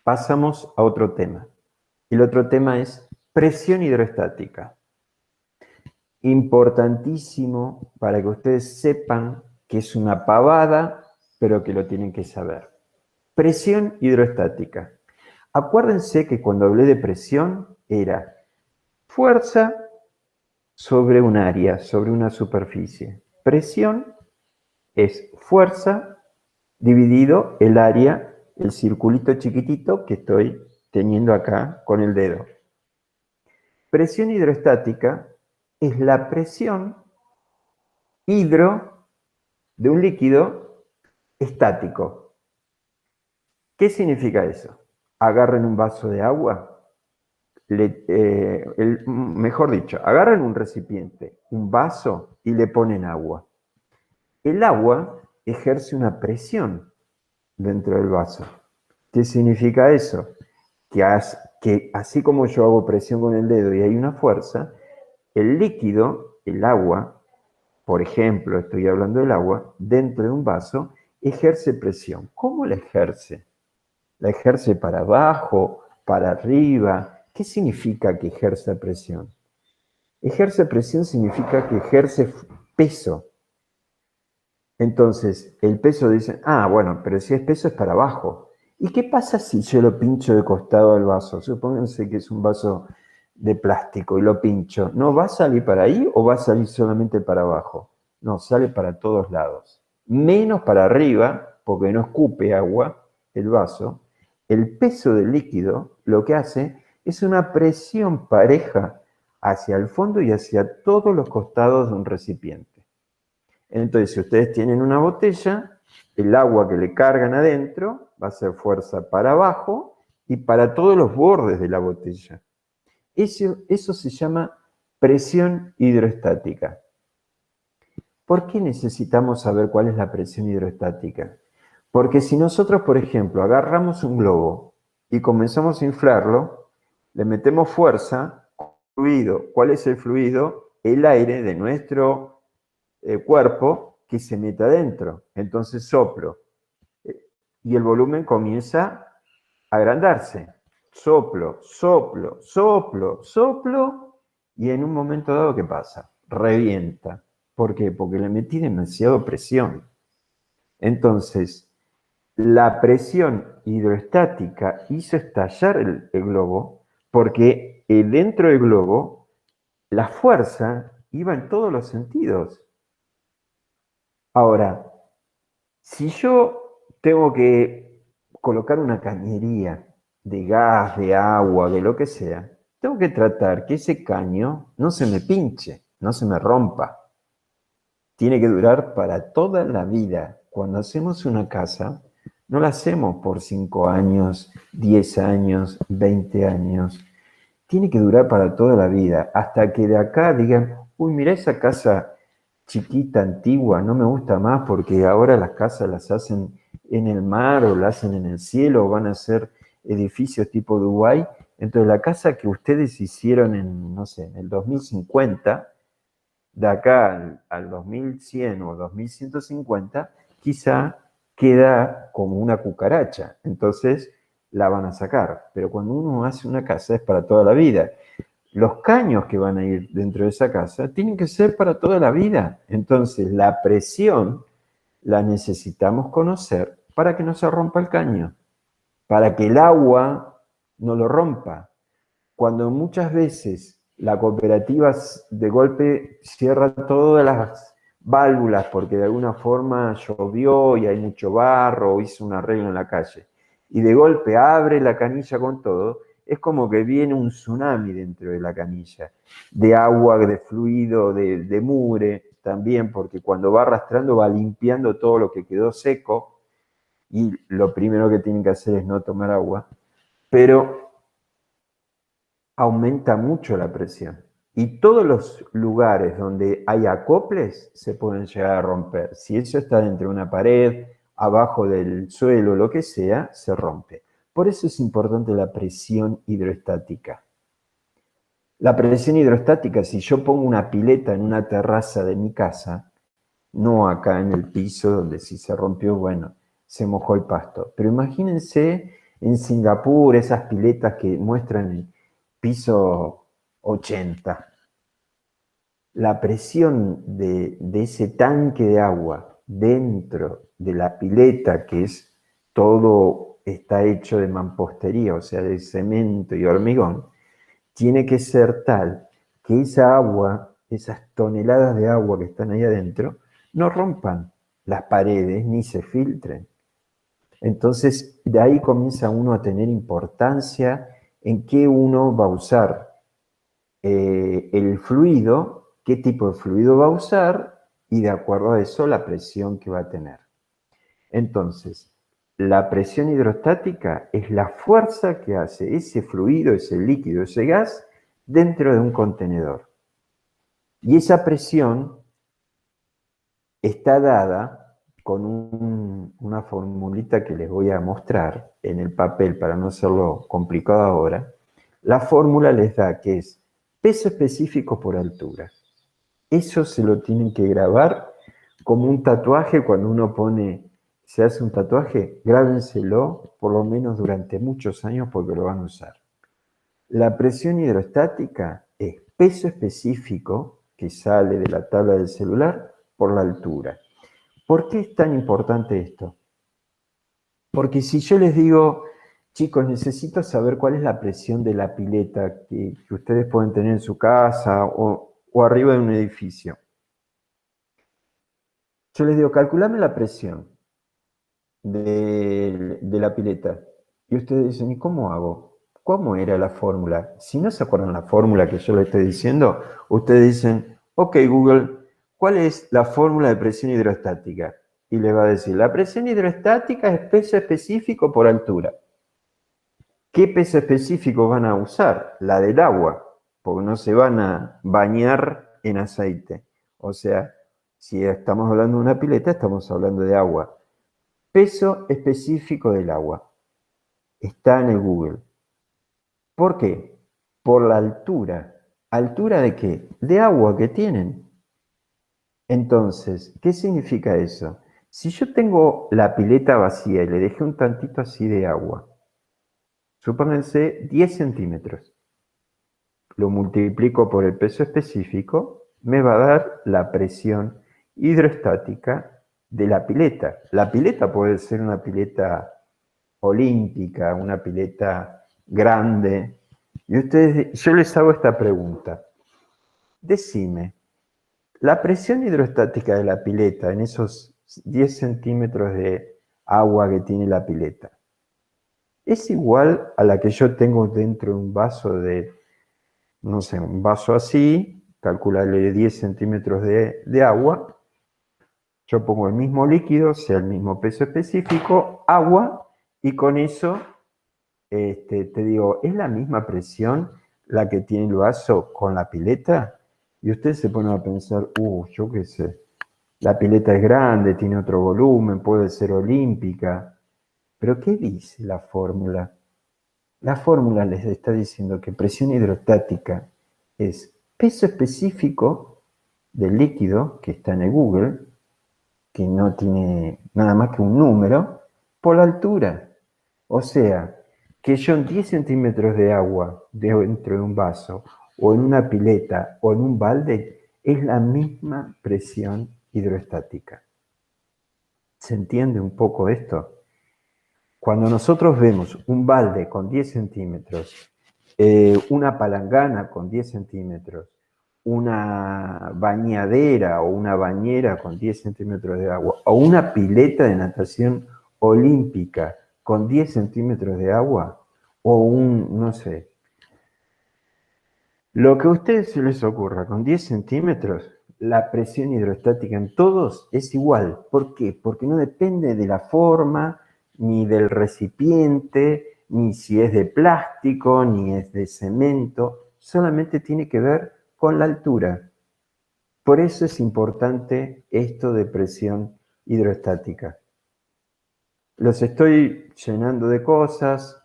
Pasamos a otro tema. El otro tema es presión hidroestática. Importantísimo para que ustedes sepan que es una pavada, pero que lo tienen que saber. Presión hidroestática. Acuérdense que cuando hablé de presión era fuerza sobre un área, sobre una superficie. Presión es fuerza dividido el área, el circulito chiquitito que estoy teniendo acá con el dedo. Presión hidroestática es la presión, hidro de un líquido estático. ¿Qué significa eso? Agarren un vaso de agua, mejor dicho, agarran un recipiente, un vaso y le ponen agua. El agua ejerce una presión dentro del vaso. ¿Qué significa eso? Que así como yo hago presión con el dedo y hay una fuerza, el líquido, el agua, por ejemplo, estoy hablando del agua, dentro de un vaso, ejerce presión. ¿Cómo la ejerce? ¿La ejerce para abajo, para arriba? ¿Qué significa que ejerce presión? Ejerce presión significa que ejerce peso. Entonces, el peso dice, bueno, pero si es peso es para abajo. ¿Y qué pasa si yo lo pincho de costado al vaso? Supónganse que es un vaso de plástico y lo pincho. ¿No va a salir para ahí o va a salir solamente para abajo? No, sale para todos lados. Menos para arriba, porque no escupe agua el vaso. El peso del líquido lo que hace es una presión pareja hacia el fondo y hacia todos los costados de un recipiente. Entonces, si ustedes tienen una botella, el agua que le cargan adentro va a ser fuerza para abajo y para todos los bordes de la botella. Eso se llama presión hidroestática. ¿Por qué necesitamos saber cuál es la presión hidroestática? Porque si nosotros, por ejemplo, agarramos un globo y comenzamos a inflarlo, le metemos fuerza, fluido. ¿Cuál es el fluido? El aire de nuestro cuerpo que se mete adentro. Entonces soplo. Y el volumen comienza a agrandarse. Soplo, soplo, soplo, soplo. Y en un momento dado, ¿qué pasa? Revienta. ¿Por qué? Porque le metí demasiado presión. Entonces, la presión hidroestática hizo estallar el globo porque dentro del globo la fuerza iba en todos los sentidos. Ahora, si yo tengo que colocar una cañería de gas, de agua, de lo que sea, tengo que tratar que ese caño no se me pinche, no se me rompa. Tiene que durar para toda la vida. Cuando hacemos una casa, no la hacemos por 5 años, 10 años, 20 años. Tiene que durar para toda la vida, hasta que de acá digan, uy, mira esa casa chiquita, antigua, no me gusta más porque ahora las casas las hacen en el mar o las hacen en el cielo o van a ser edificios tipo Dubái. Entonces la casa que ustedes hicieron en, no sé, en el 2050, de acá al 2100 o 2150, quizá queda como una cucaracha. Entonces la van a sacar. Pero cuando uno hace una casa es para toda la vida. Los caños que van a ir dentro de esa casa tienen que ser para toda la vida. Entonces, la presión la necesitamos conocer para que no se rompa el caño, para que el agua no lo rompa. Cuando muchas veces la cooperativa de golpe cierra todas las válvulas porque de alguna forma llovió y hay mucho barro o hizo un arreglo en la calle, y de golpe abre la canilla con todo, es como que viene un tsunami dentro de la canilla, de agua, de fluido, de mugre también, porque cuando va arrastrando va limpiando todo lo que quedó seco, y lo primero que tienen que hacer es no tomar agua, pero aumenta mucho la presión. Y todos los lugares donde hay acoples se pueden llegar a romper. Si eso está dentro de una pared, abajo del suelo, lo que sea, se rompe. Por eso es importante la presión hidroestática. La presión hidroestática, si yo pongo una pileta en una terraza de mi casa, no acá en el piso donde si se rompió, bueno, se mojó el pasto. Pero imagínense en Singapur esas piletas que muestran el piso 80. La presión de ese tanque de agua dentro de la pileta, que es todo está hecho de mampostería, o sea, de cemento y hormigón, tiene que ser tal que esa agua, esas toneladas de agua que están ahí adentro, no rompan las paredes ni se filtren. Entonces, de ahí comienza uno a tener importancia en qué uno va a usar el fluido, qué tipo de fluido va a usar y de acuerdo a eso la presión que va a tener. Entonces, la presión hidrostática es la fuerza que hace ese fluido, ese líquido, ese gas dentro de un contenedor. Y esa presión está dada con una formulita que les voy a mostrar en el papel para no hacerlo complicado ahora. La fórmula les da que es peso específico por altura. Eso se lo tienen que grabar como un tatuaje. Cuando uno se hace un tatuaje, grábenselo por lo menos durante muchos años porque lo van a usar. La presión hidrostática es peso específico que sale de la tabla del celular por la altura. ¿Por qué es tan importante esto? Porque si yo les digo, chicos, necesito saber cuál es la presión de la pileta que ustedes pueden tener en su casa o arriba de un edificio. Yo les digo, calculame la presión de la pileta. Y ustedes dicen, ¿y cómo hago? ¿Cómo era la fórmula? Si no se acuerdan la fórmula que yo les estoy diciendo, ustedes dicen, ok, Google, ¿cuál es la fórmula de presión hidrostática? Y le va a decir, la presión hidrostática es peso específico por altura. ¿Qué peso específico van a usar? La del agua, porque no se van a bañar en aceite. O sea, si estamos hablando de una pileta, estamos hablando de agua. Peso específico del agua. Está en el Google. ¿Por qué? Por la altura. ¿Altura de qué? De agua que tienen. Entonces, ¿qué significa eso? Si yo tengo la pileta vacía y le dejé un tantito así de agua, supónganse 10 centímetros, lo multiplico por el peso específico, me va a dar la presión hidrostática de la pileta. La pileta puede ser una pileta olímpica, una pileta grande. Y yo les hago esta pregunta. Decime, la presión hidrostática de la pileta en esos 10 centímetros de agua que tiene la pileta, ¿es igual a la que yo tengo dentro de un vaso no sé, un vaso así, calcularle 10 centímetros de agua, yo pongo el mismo líquido, sea el mismo peso específico, agua, y con eso te digo, ¿es la misma presión la que tiene el vaso con la pileta? Y ustedes se ponen a pensar, yo qué sé, la pileta es grande, tiene otro volumen, puede ser olímpica. Pero ¿qué dice la fórmula? La fórmula les está diciendo que presión hidrostática es peso específico del líquido que está en el Google, que no tiene nada más que un número, por la altura. O sea, que yo en 10 centímetros de agua dentro de un vaso, o en una pileta, o en un balde, es la misma presión hidrostática. ¿Se entiende un poco esto? Cuando nosotros vemos un balde con 10 centímetros, una palangana con 10 centímetros, una bañadera o una bañera con 10 centímetros de agua, o una pileta de natación olímpica con 10 centímetros de agua, o no sé, lo que a ustedes se les ocurra con 10 centímetros, la presión hidrostática en todos es igual. ¿Por qué? Porque no depende de la forma, ni del recipiente, ni si es de plástico, ni es de cemento, solamente tiene que ver con la altura. Por eso es importante esto de presión hidrostática. Los estoy llenando de cosas,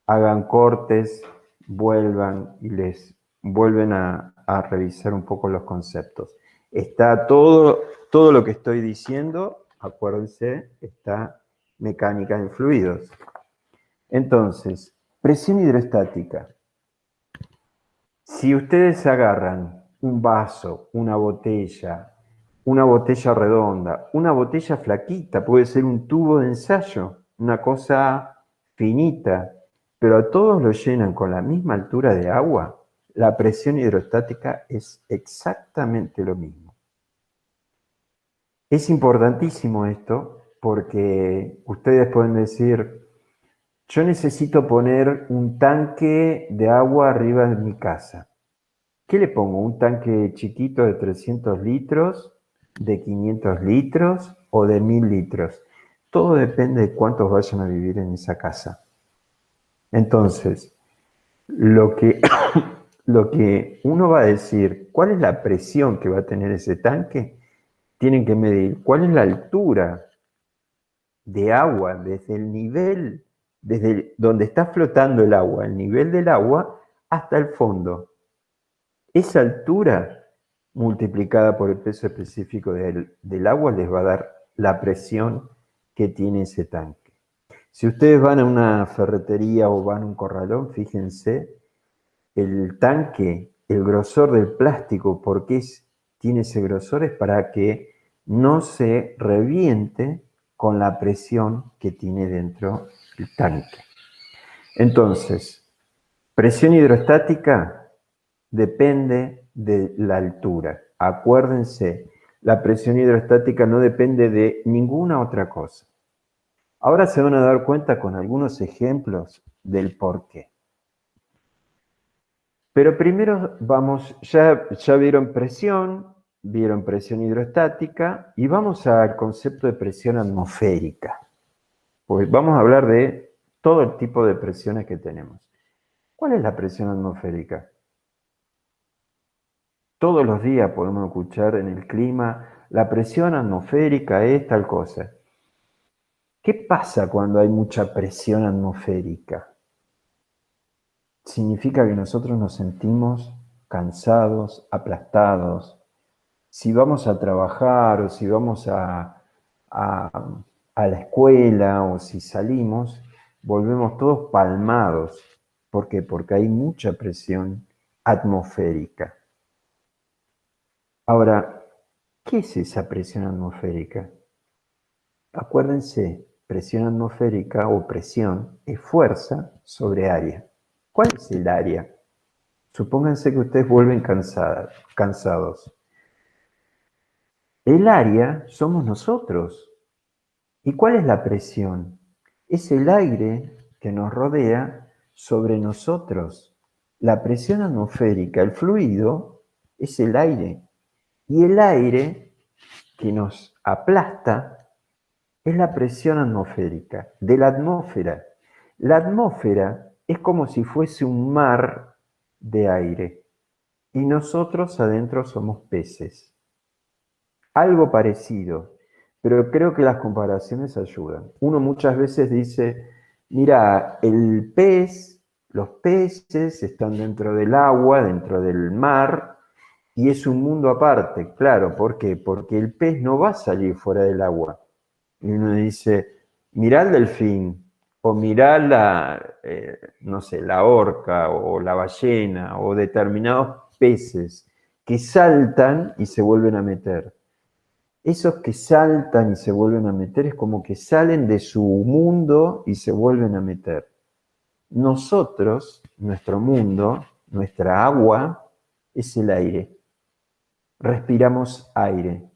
hagan cortes, vuelvan y les vuelven a revisar un poco los conceptos. Está todo lo que estoy diciendo, acuérdense, está mecánica en fluidos. Entonces, presión hidrostática. Si ustedes agarran un vaso, una botella redonda, una botella flaquita, puede ser un tubo de ensayo, una cosa finita, pero a todos lo llenan con la misma altura de agua, la presión hidrostática es exactamente lo mismo. Es importantísimo esto porque ustedes pueden decir, yo necesito poner un tanque de agua arriba de mi casa. ¿Qué le pongo? ¿Un tanque chiquito de 300 litros? de 500 litros o de 1000 litros. Todo depende de cuántos vayan a vivir en esa casa. Entonces, lo que, lo que uno va a decir, ¿cuál es la presión que va a tener ese tanque? Tienen que medir cuál es la altura de agua desde el nivel, desde donde está flotando el agua, el nivel del agua, hasta el fondo. Esa altura multiplicada por el peso específico del agua les va a dar la presión que tiene ese tanque. Si ustedes van a una ferretería o van a un corralón, fíjense, el tanque, el grosor del plástico, ¿por qué tiene ese grosor? Es para que no se reviente con la presión que tiene dentro el tanque. Entonces, presión hidrostática depende de la altura. Acuérdense, la presión hidrostática no depende de ninguna otra cosa. Ahora se van a dar cuenta con algunos ejemplos del por qué. Pero primero vamos, ya vieron presión hidrostática y vamos al concepto de presión atmosférica. Pues vamos a hablar de todo el tipo de presiones que tenemos. ¿Cuál es la presión atmosférica? Todos los días podemos escuchar en el clima, la presión atmosférica es tal cosa. ¿Qué pasa cuando hay mucha presión atmosférica? Significa que nosotros nos sentimos cansados, aplastados. Si vamos a trabajar o si vamos a la escuela o si salimos, volvemos todos palmados. ¿Por qué? Porque hay mucha presión atmosférica. Ahora, ¿qué es esa presión atmosférica? Acuérdense, presión atmosférica o presión es fuerza sobre área. ¿Cuál es el área? Supónganse que ustedes vuelven cansados. El área somos nosotros. ¿Y cuál es la presión? Es el aire que nos rodea sobre nosotros. La presión atmosférica, el fluido, es el aire. Y el aire que nos aplasta es la presión atmosférica, de la atmósfera. La atmósfera es como si fuese un mar de aire y nosotros adentro somos peces. Algo parecido, pero creo que las comparaciones ayudan. Uno muchas veces dice, mira, los peces están dentro del agua, dentro del mar, y es un mundo aparte. Claro, ¿por qué? Porque el pez no va a salir fuera del agua. Y uno dice, mirá el delfín, o mirá no sé, la orca, o la ballena, o determinados peces que saltan y se vuelven a meter. Esos que saltan y se vuelven a meter es como que salen de su mundo y se vuelven a meter. Nosotros, nuestro mundo, nuestra agua, es el aire. Respiramos aire.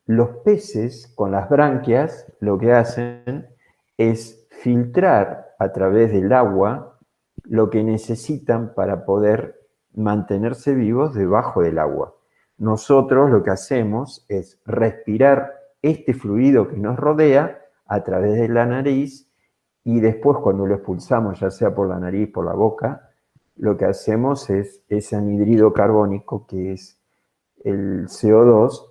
Los peces con las branquias lo que hacen es filtrar a través del agua lo que necesitan para poder mantenerse vivos debajo del agua. Nosotros lo que hacemos es respirar este fluido que nos rodea a través de la nariz y después cuando lo expulsamos, ya sea por la nariz, por la boca, lo que hacemos es ese anhídrido carbónico que es el CO2,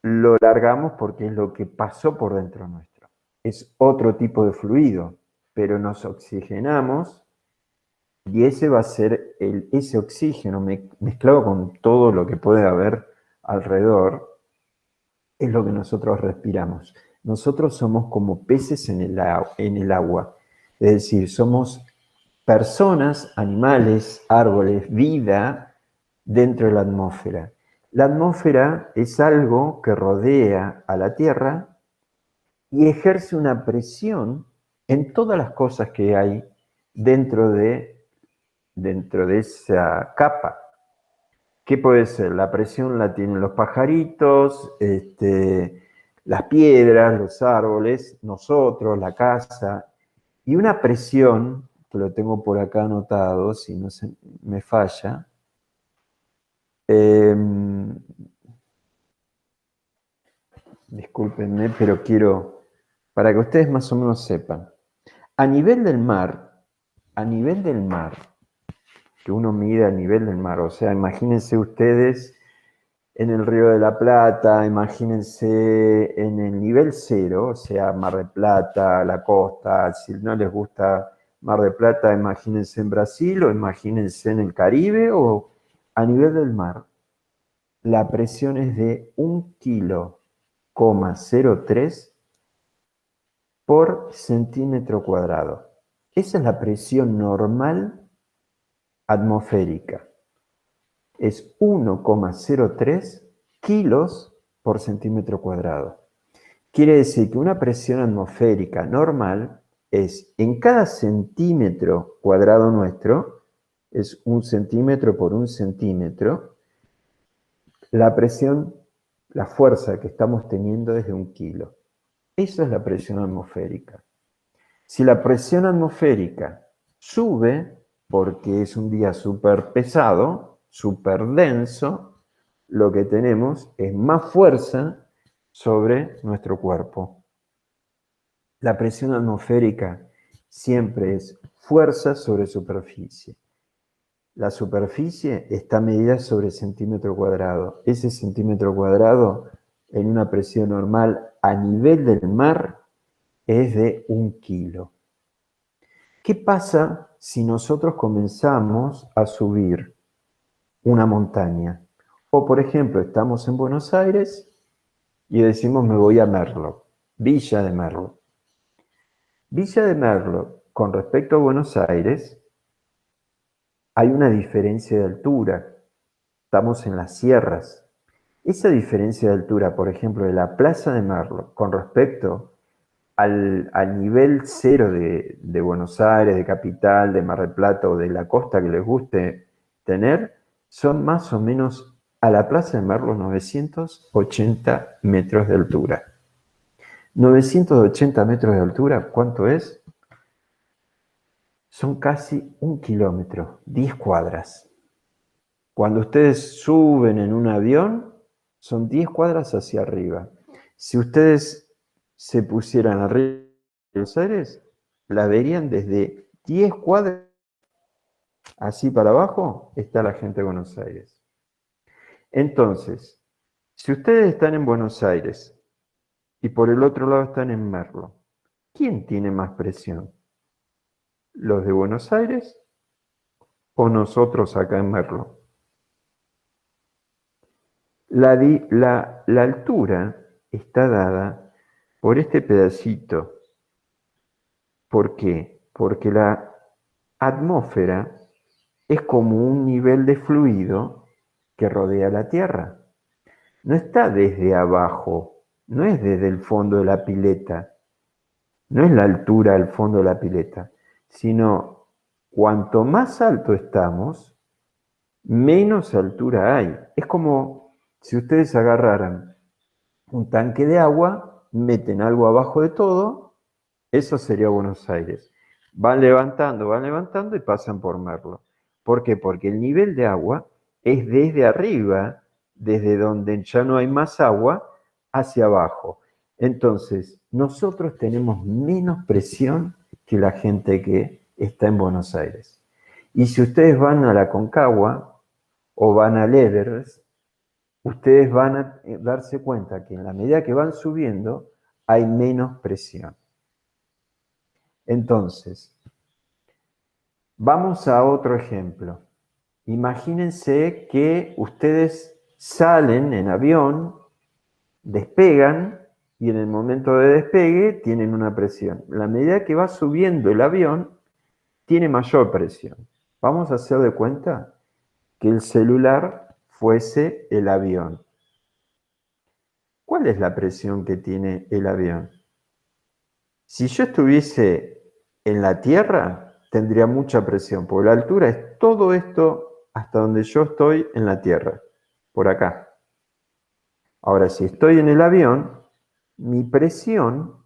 lo largamos porque es lo que pasó por dentro nuestro. Es otro tipo de fluido, pero nos oxigenamos y ese va a ser ese oxígeno mezclado con todo lo que puede haber alrededor, es lo que nosotros respiramos. Nosotros somos como peces en el agua, es decir, somos personas, animales, árboles, vida dentro de la atmósfera. La atmósfera es algo que rodea a la Tierra y ejerce una presión en todas las cosas que hay dentro de esa capa. ¿Qué puede ser? La presión la tienen los pajaritos, las piedras, los árboles, nosotros, la casa, y una presión, que lo tengo por acá anotado, si no me falla, discúlpenme, pero quiero, para que ustedes más o menos sepan. A nivel del mar, que uno mide a nivel del mar, o sea, imagínense ustedes en el Río de la Plata, imagínense en el nivel cero, o sea, Mar del Plata, la costa, si no les gusta Mar del Plata, imagínense en Brasil o imagínense en el Caribe o a nivel del mar. La presión es de 1,03 kg por centímetro cuadrado. Esa es la presión normal atmosférica. Es 1,03 kilos por centímetro cuadrado. Quiere decir que una presión atmosférica normal es en cada centímetro cuadrado nuestro, es 1 centímetro por 1 centímetro, la presión, la fuerza que estamos teniendo es de 1 kilo. Eso es la presión atmosférica. Si la presión atmosférica sube, porque es un día súper pesado, súper denso, lo que tenemos es más fuerza sobre nuestro cuerpo. La presión atmosférica siempre es fuerza sobre superficie. La superficie está medida sobre centímetro cuadrado. Ese centímetro cuadrado en una presión normal a nivel del mar es de 1 kilo. ¿Qué pasa si nosotros comenzamos a subir una montaña? O por ejemplo, estamos en Buenos Aires y decimos me voy a Merlo, Villa de Merlo. Villa de Merlo, con respecto a Buenos Aires, hay una diferencia de altura. Estamos en las sierras. Esa diferencia de altura, por ejemplo, de la Plaza de Merlo con respecto al nivel cero de Buenos Aires, de Capital, de Mar del Plata o de la costa que les guste tener, son más o menos a la Plaza de Merlo 980 metros de altura. 980 metros de altura, ¿cuánto es? Son casi 1 kilómetro, 10 cuadras. Cuando ustedes suben en un avión, son 10 cuadras hacia arriba. Si ustedes se pusieran arriba de Buenos Aires, la verían desde 10 cuadras, así para abajo, está la gente de Buenos Aires. Entonces, si ustedes están en Buenos Aires y por el otro lado están en Merlo, ¿quién tiene más presión? ¿Los de Buenos Aires o nosotros acá en Merlo? La altura está dada por este pedacito. ¿Por qué? Porque la atmósfera es como un nivel de fluido que rodea la Tierra. No está desde abajo, no es desde el fondo de la pileta, no es la altura del fondo de la pileta, sino cuanto más alto estamos, menos altura hay. Es como si ustedes agarraran un tanque de agua, meten algo abajo de todo, eso sería Buenos Aires. Van levantando y pasan por Merlo. ¿Por qué? Porque el nivel de agua es desde arriba, desde donde ya no hay más agua, hacia abajo. Entonces, nosotros tenemos menos presión que la gente que está en Buenos Aires. Y si ustedes van a la Concagua o van al Everest, ustedes van a darse cuenta que en la medida que van subiendo, hay menos presión. Entonces, vamos a otro ejemplo. Imagínense que ustedes salen en avión, despegan y en el momento de despegue tienen una presión. A la medida que va subiendo el avión, tiene mayor presión. Vamos a hacer de cuenta que el celular fuese el avión. ¿Cuál es la presión que tiene el avión? Si yo estuviese en la Tierra, tendría mucha presión, porque la altura es todo esto hasta donde yo estoy en la Tierra, por acá. Ahora, si estoy en el avión, mi presión,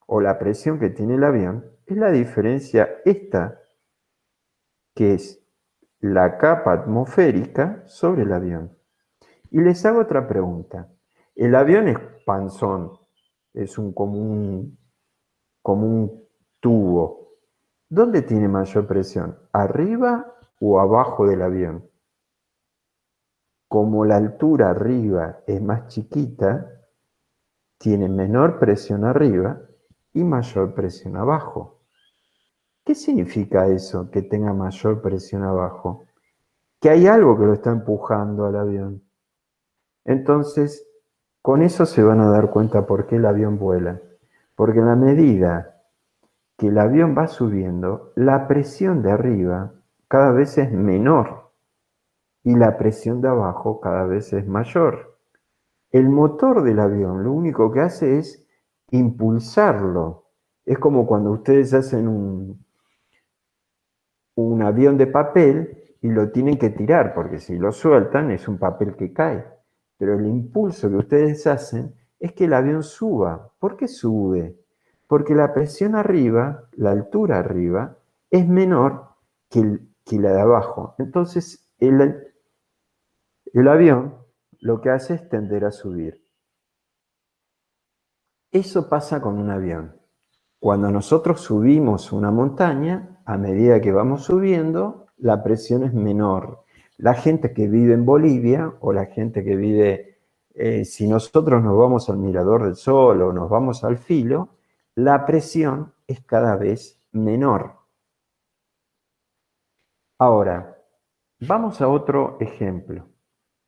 o la presión que tiene el avión, es la diferencia esta, que es la capa atmosférica sobre el avión. Y les hago otra pregunta. El avión es panzón, es como un tubo. ¿Dónde tiene mayor presión? ¿Arriba o abajo del avión? Como la altura arriba es más chiquita, tiene menor presión arriba y mayor presión abajo. ¿Qué significa eso, que tenga mayor presión abajo? Que hay algo que lo está empujando al avión. Entonces, con eso se van a dar cuenta por qué el avión vuela. Porque en la medida que el avión va subiendo, la presión de arriba cada vez es menor y la presión de abajo cada vez es mayor. El motor del avión lo único que hace es impulsarlo. Es como cuando ustedes hacen un avión de papel y lo tienen que tirar, porque si lo sueltan es un papel que cae. Pero el impulso que ustedes hacen es que el avión suba. ¿Por qué sube? Porque la presión arriba, la altura arriba, es menor que la de abajo. Entonces el avión lo que hace es tender a subir. Eso pasa con un avión. Cuando nosotros subimos una montaña, a medida que vamos subiendo, la presión es menor. La gente que vive en Bolivia o la gente que vive, si nosotros nos vamos al Mirador del Sol o nos vamos al Filo, la presión es cada vez menor. Ahora, vamos a otro ejemplo.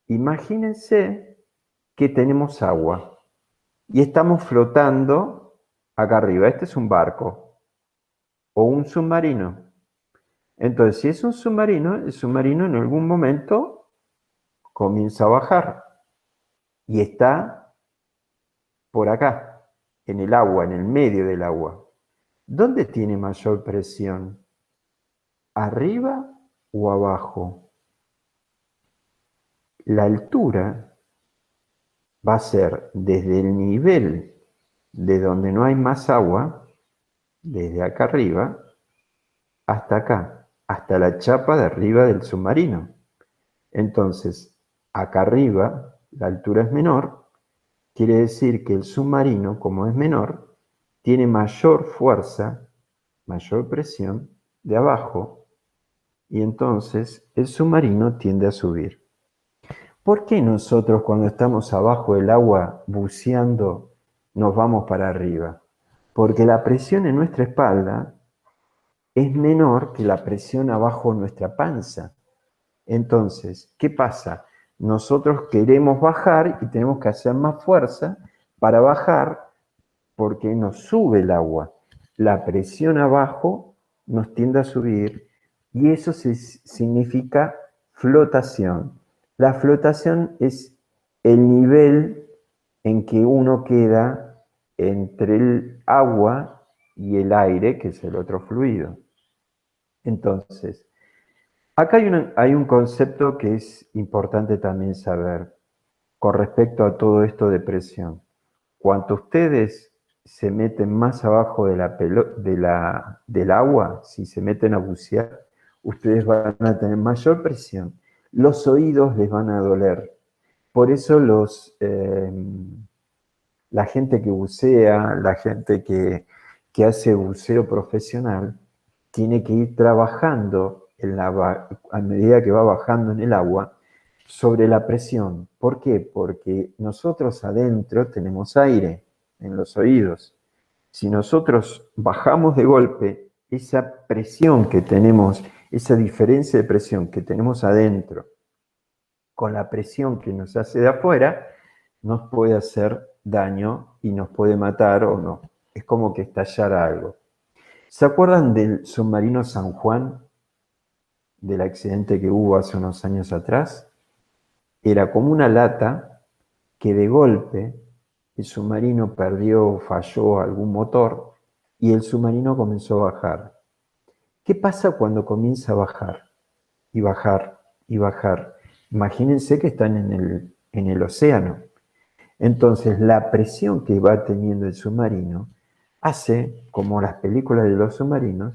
Imagínense que tenemos agua y estamos flotando acá arriba. Este es un barco o un submarino. Entonces, si es un submarino, el submarino en algún momento comienza a bajar y está por acá, en el agua, en el medio del agua. ¿Dónde tiene mayor presión? ¿Arriba o abajo? La altura va a ser desde el nivel de donde no hay más agua, desde acá arriba, hasta acá, hasta la chapa de arriba del submarino. Entonces, acá arriba la altura es menor, quiere decir que el submarino, como es menor, tiene mayor fuerza, mayor presión de abajo, y entonces el submarino tiende a subir. ¿Por qué nosotros cuando estamos abajo del agua buceando nos vamos para arriba? Porque la presión en nuestra espalda es menor que la presión abajo en nuestra panza. Entonces, ¿qué pasa? Nosotros queremos bajar y tenemos que hacer más fuerza para bajar porque nos sube el agua. La presión abajo nos tiende a subir y eso significa flotación. La flotación es el nivel en que uno queda entre el agua y el aire, que es el otro fluido. Entonces, acá hay un concepto que es importante también saber con respecto a todo esto de presión. Cuanto ustedes se meten más abajo del agua, si se meten a bucear, ustedes van a tener mayor presión. Los oídos les van a doler. Por eso la gente que bucea, la gente que hace buceo profesional, tiene que ir trabajando a medida que va bajando en el agua sobre la presión. ¿Por qué? Porque nosotros adentro tenemos aire en los oídos. Si nosotros bajamos de golpe, esa presión que tenemos, esa diferencia de presión que tenemos adentro con la presión que nos hace de afuera, nos puede hacer daño y nos puede matar o no. Es como que estallara algo. ¿Se acuerdan del submarino San Juan, del accidente que hubo hace unos años atrás? Era como una lata que de golpe el submarino perdió, falló algún motor y el submarino comenzó a bajar. ¿Qué pasa cuando comienza a bajar? Y bajar, y bajar. Imagínense que están en el océano. Entonces, la presión que va teniendo el submarino hace, como las películas de los submarinos,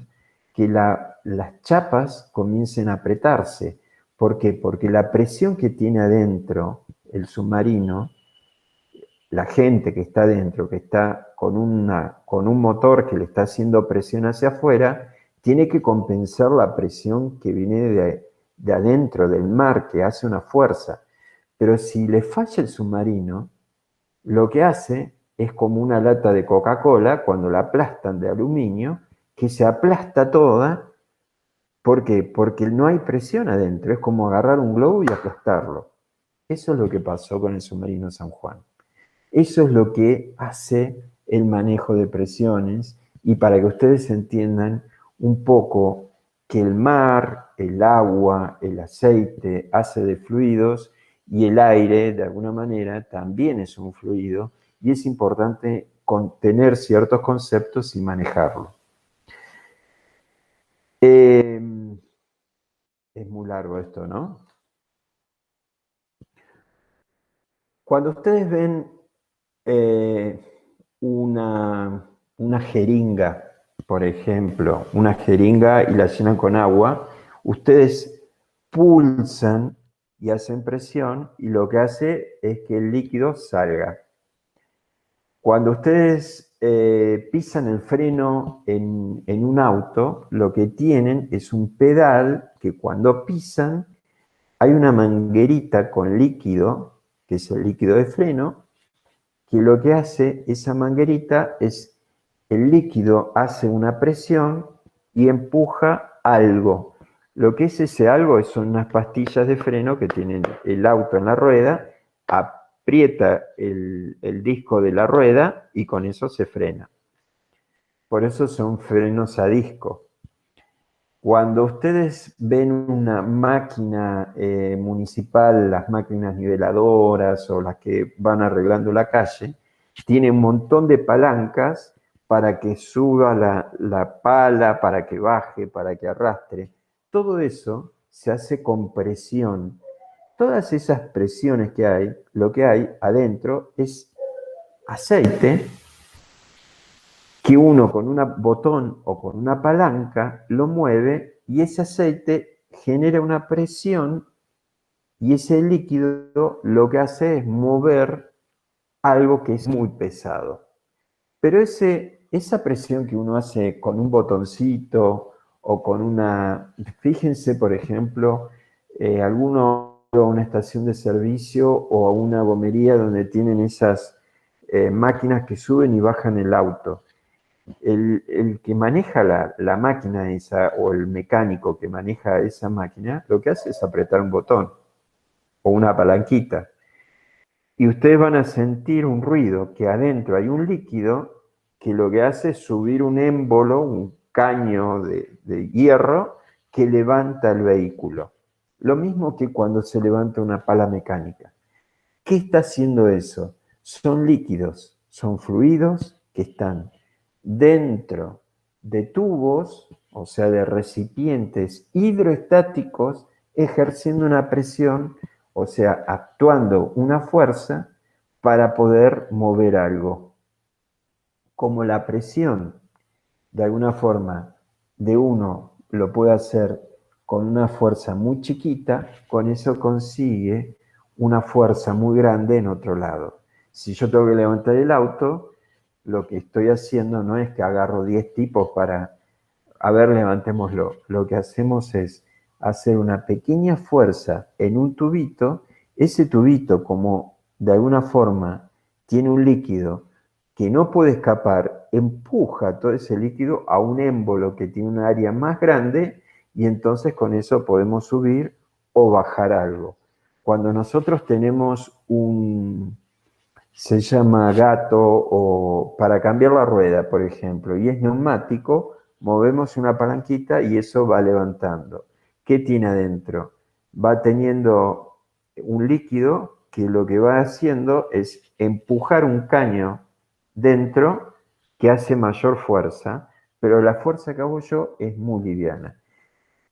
que las chapas comiencen a apretarse. ¿Por qué? Porque la presión que tiene adentro el submarino la gente que está dentro, que está con un motor que le está haciendo presión hacia afuera, tiene que compensar la presión que viene de adentro del mar, que hace una fuerza. Pero si le falla el submarino, lo que hace es como una lata de Coca-Cola cuando la aplastan de aluminio, que se aplasta toda. ¿Por qué? Porque no hay presión adentro, es como agarrar un globo y aplastarlo. Eso es lo que pasó con el submarino San Juan. Eso es lo que hace el manejo de presiones, y para que ustedes entiendan un poco que el mar, el agua, el aceite hace de fluidos, y el aire, de alguna manera, también es un fluido, y es importante tener ciertos conceptos y manejarlo. Es muy largo esto, ¿no? Cuando ustedes ven eh, una jeringa, por ejemplo, una jeringa y la llenan con agua, ustedes pulsan y hacen presión, y lo que hace es que el líquido salga. Cuando ustedes pisan el freno en un auto, lo que tienen es un pedal que cuando pisan hay una manguerita con líquido, que es el líquido de freno, que lo que hace esa manguerita es, el líquido hace una presión y empuja algo. Lo que es ese algo son unas pastillas de freno que tienen el auto en la rueda, aprieta el disco de la rueda y con eso se frena. Por eso son frenos a disco. Cuando ustedes ven una máquina municipal, las máquinas niveladoras o las que van arreglando la calle, tiene un montón de palancas para que suba la pala, para que baje, para que arrastre. Todo eso se hace con presión. Todas esas presiones que hay, lo que hay adentro es aceite que uno con un botón o con una palanca lo mueve, y ese aceite genera una presión, y ese líquido lo que hace es mover algo que es muy pesado. Pero esa presión que uno hace con un botoncito o con una... Fíjense, por ejemplo, alguno a una estación de servicio o a una gomería donde tienen esas máquinas que suben y bajan el auto. El que maneja la máquina esa, o el mecánico que maneja esa máquina, lo que hace es apretar un botón o una palanquita. Y ustedes van a sentir un ruido, que adentro hay un líquido que lo que hace es subir un émbolo, un caño de hierro que levanta el vehículo. Lo mismo que cuando se levanta una pala mecánica. ¿Qué está haciendo eso? Son líquidos, son fluidos que están dentro de tubos, o sea, de recipientes hidroestáticos, ejerciendo una presión, o sea, actuando una fuerza para poder mover algo. Como la presión, de alguna forma, de uno lo puede hacer con una fuerza muy chiquita, con eso consigue una fuerza muy grande en otro lado. Si yo tengo que levantar el auto, lo que estoy haciendo no es que agarro 10 tipos para, a ver, levantémoslo. Lo que hacemos es hacer una pequeña fuerza en un tubito. Ese tubito, como de alguna forma tiene un líquido que no puede escapar, empuja todo ese líquido a un émbolo que tiene un área más grande, y entonces con eso podemos subir o bajar algo. Cuando nosotros tenemos se llama gato, o para cambiar la rueda, por ejemplo, y es neumático, movemos una palanquita y eso va levantando. ¿Qué tiene adentro? Va teniendo un líquido que lo que va haciendo es empujar un caño dentro que hace mayor fuerza, pero la fuerza que hago yo es muy liviana.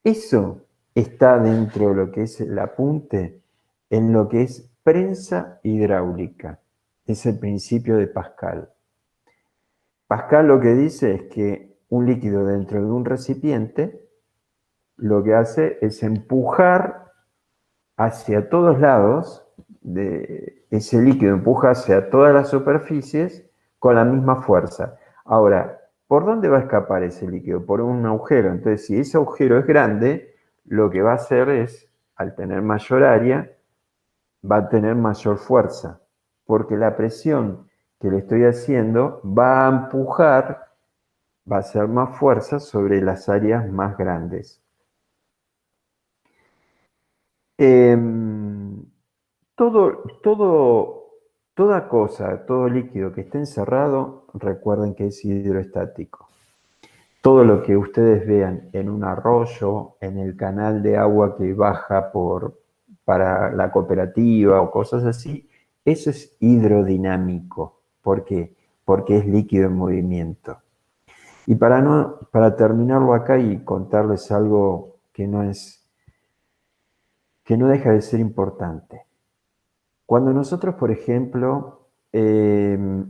Eso está dentro de lo que es el apunte, en lo que es prensa hidráulica. Es el principio de Pascal. Pascal lo que dice es que un líquido dentro de un recipiente lo que hace es empujar hacia todos lados ese líquido empuja hacia todas las superficies con la misma fuerza. Ahora, ¿por dónde va a escapar ese líquido? Por un agujero. Entonces, si ese agujero es grande, lo que va a hacer es, al tener mayor área, va a tener mayor fuerza, porque la presión que le estoy haciendo va a empujar, va a hacer más fuerza sobre las áreas más grandes. Toda cosa, todo líquido que esté encerrado, recuerden que es hidroestático. Todo lo que ustedes vean en un arroyo, en el canal de agua que baja para la cooperativa o cosas así, eso es hidrodinámico. ¿Por qué? Porque es líquido en movimiento. Y para terminarlo acá y contarles algo que no deja de ser importante. Cuando nosotros, por ejemplo,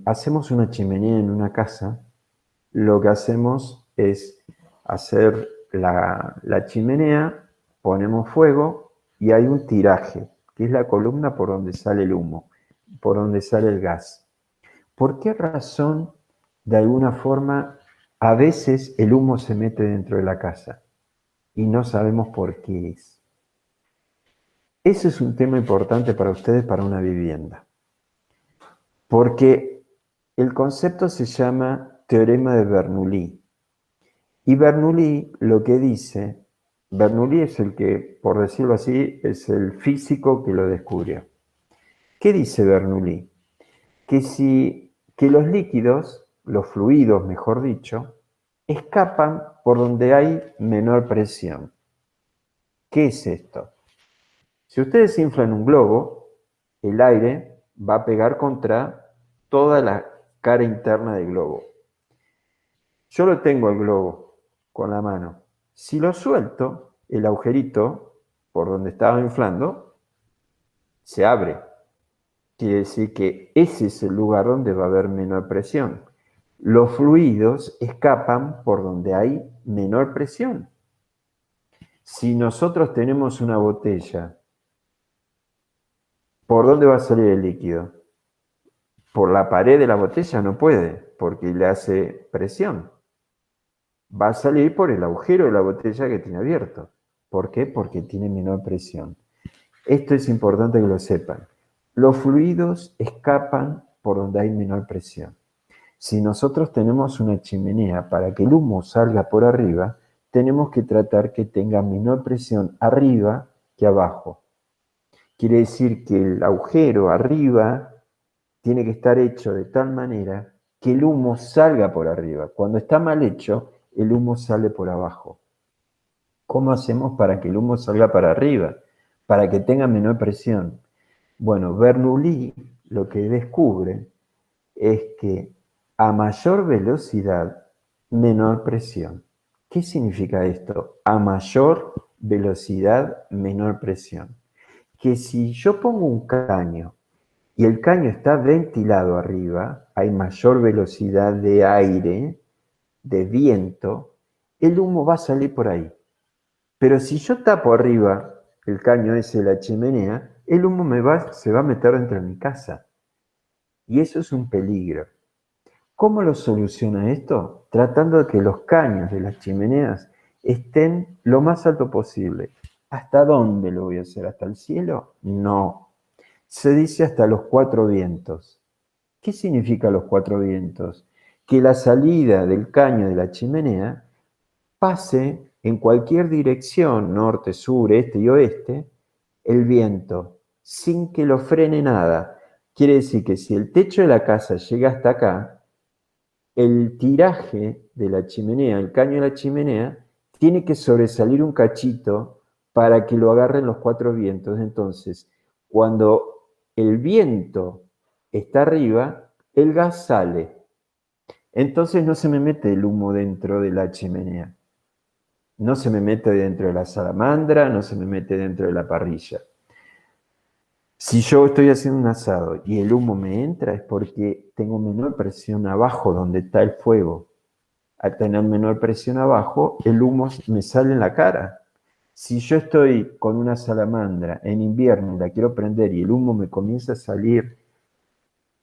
hacemos una chimenea en una casa, lo que hacemos es hacer la chimenea, ponemos fuego y hay un tiraje, que es la columna por donde sale el humo, por donde sale el gas. ¿Por qué razón, de alguna forma, a veces el humo se mete dentro de la casa y no sabemos por qué es? Ese es un tema importante para ustedes para una vivienda, porque el concepto se llama teorema de Bernoulli. Y Bernoulli lo que dice, Bernoulli es el que, por decirlo así, es el físico que lo descubrió. ¿Qué dice Bernoulli? Que los líquidos, los fluidos mejor dicho, escapan por donde hay menor presión. ¿Qué es esto? Si ustedes inflan un globo, el aire va a pegar contra toda la cara interna del globo. Yo lo tengo el globo con la mano. Si lo suelto, el agujerito por donde estaba inflando se abre. Quiere decir que ese es el lugar donde va a haber menor presión. Los fluidos escapan por donde hay menor presión. Si nosotros tenemos una botella, ¿por dónde va a salir el líquido? Por la pared de la botella no puede, porque le hace presión. Va a salir por el agujero de la botella que tiene abierto. ¿Por qué? Porque tiene menor presión. Esto es importante que lo sepan. Los fluidos escapan por donde hay menor presión. Si nosotros tenemos una chimenea para que el humo salga por arriba, tenemos que tratar que tenga menor presión arriba que abajo. Quiere decir que el agujero arriba tiene que estar hecho de tal manera que el humo salga por arriba. Cuando está mal hecho, el humo sale por abajo. ¿Cómo hacemos para que el humo salga para arriba? Para que tenga menor presión. Bueno, Bernoulli lo que descubre es que a mayor velocidad, menor presión. ¿Qué significa esto? A mayor velocidad, menor presión. Que si yo pongo un caño y el caño está ventilado arriba, hay mayor velocidad de aire, de viento, el humo va a salir por ahí. Pero si yo tapo arriba el caño ese de la chimenea, el humo se va a meter dentro de mi casa. Y eso es un peligro. ¿Cómo lo soluciona esto? Tratando de que los caños de las chimeneas estén lo más alto posible. ¿Hasta dónde lo voy a hacer? ¿Hasta el cielo? No. Se dice hasta los 4 vientos. ¿Qué significa los 4 vientos? Que la salida del caño de la chimenea pase en cualquier dirección, norte, sur, este y oeste, el viento, sin que lo frene nada. Quiere decir que si el techo de la casa llega hasta acá, el tiraje de la chimenea, el caño de la chimenea, tiene que sobresalir un cachito para que lo agarren los 4 vientos. Entonces, cuando el viento está arriba, el gas sale. Entonces no se me mete el humo dentro de la chimenea. No se me mete dentro de la salamandra, no se me mete dentro de la parrilla. Si yo estoy haciendo un asado y el humo me entra es porque tengo menor presión abajo donde está el fuego. Al tener menor presión abajo, el humo me sale en la cara. Si yo estoy con una salamandra en invierno y la quiero prender y el humo me comienza a salir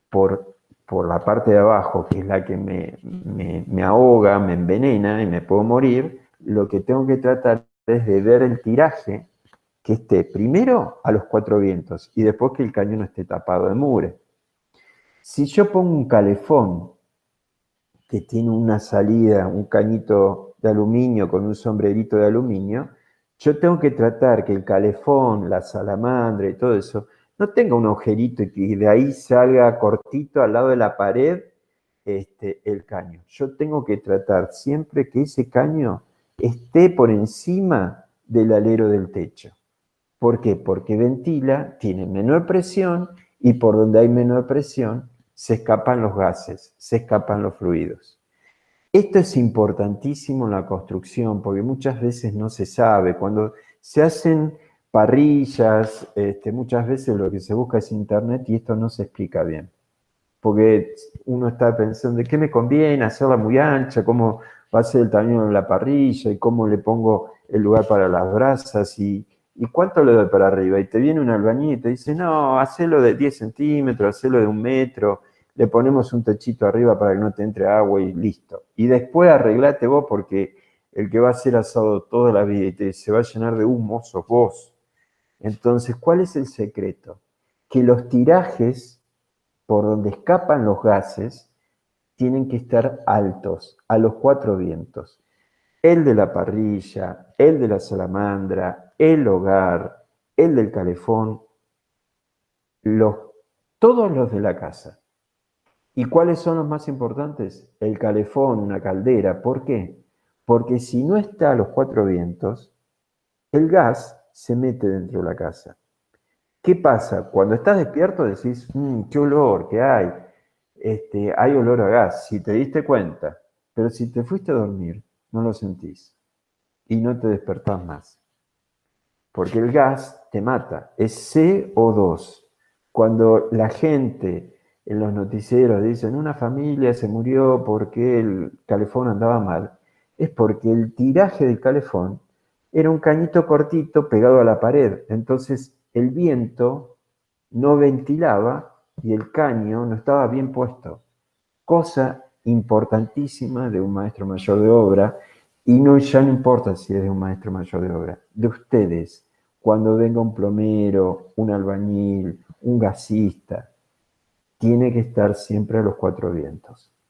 por la parte de abajo, que es la que me ahoga, me envenena y me puedo morir, lo que tengo que tratar es de ver el tiraje que esté primero a los 4 vientos y después que el cañón esté tapado de mugre. Si yo pongo un calefón que tiene una salida, un cañito de aluminio con un sombrerito de aluminio, yo tengo que tratar que el calefón, la salamandra y todo eso, no tenga un agujerito y que de ahí salga cortito al lado de la pared el caño. Yo tengo que tratar siempre que ese caño esté por encima del alero del techo. ¿Por qué? Porque ventila, tiene menor presión y por donde hay menor presión se escapan los gases, se escapan los fluidos. Esto es importantísimo en la construcción porque muchas veces no se sabe. Cuando se hacen parrillas, muchas veces lo que se busca es internet y esto no se explica bien. Porque uno está pensando, ¿qué me conviene? ¿Hacerla muy ancha? ¿Cómo va a ser el tamaño de la parrilla? ¿Y cómo le pongo el lugar para las brasas? ¿Y cuánto le doy para arriba? Y te viene un albañil y te dice, no, hacelo de 10 centímetros, hacelo de 1 metro, le ponemos un techito arriba para que no te entre agua y listo. Y después arreglate vos porque el que va a ser asado toda la vida y se va a llenar de humo sos vos. Entonces, ¿cuál es el secreto? Que los tirajes por donde escapan los gases tienen que estar altos, a los 4 vientos. El de la parrilla, el de la salamandra, el hogar, el del calefón, los, todos los de la casa. ¿Y cuáles son los más importantes? El calefón, una caldera. ¿Por qué? Porque si no está a los 4 vientos, el gas se mete dentro de la casa. ¿Qué pasa? Cuando estás despierto decís, qué olor, qué hay. Hay olor a gas, si te diste cuenta. Pero si te fuiste a dormir, no lo sentís. Y no te despertás más. Porque el gas te mata, es CO2. Cuando la gente en los noticieros dicen una familia se murió porque el calefón andaba mal, es porque el tiraje del calefón era un cañito cortito pegado a la pared. Entonces el viento no ventilaba y el caño no estaba bien puesto. Cosa importantísima de un maestro mayor de obra, y no, ya no importa si es de un maestro mayor de obra, de ustedes, cuando venga un plomero, un albañil, un gasista, tiene que estar siempre a los 4 vientos.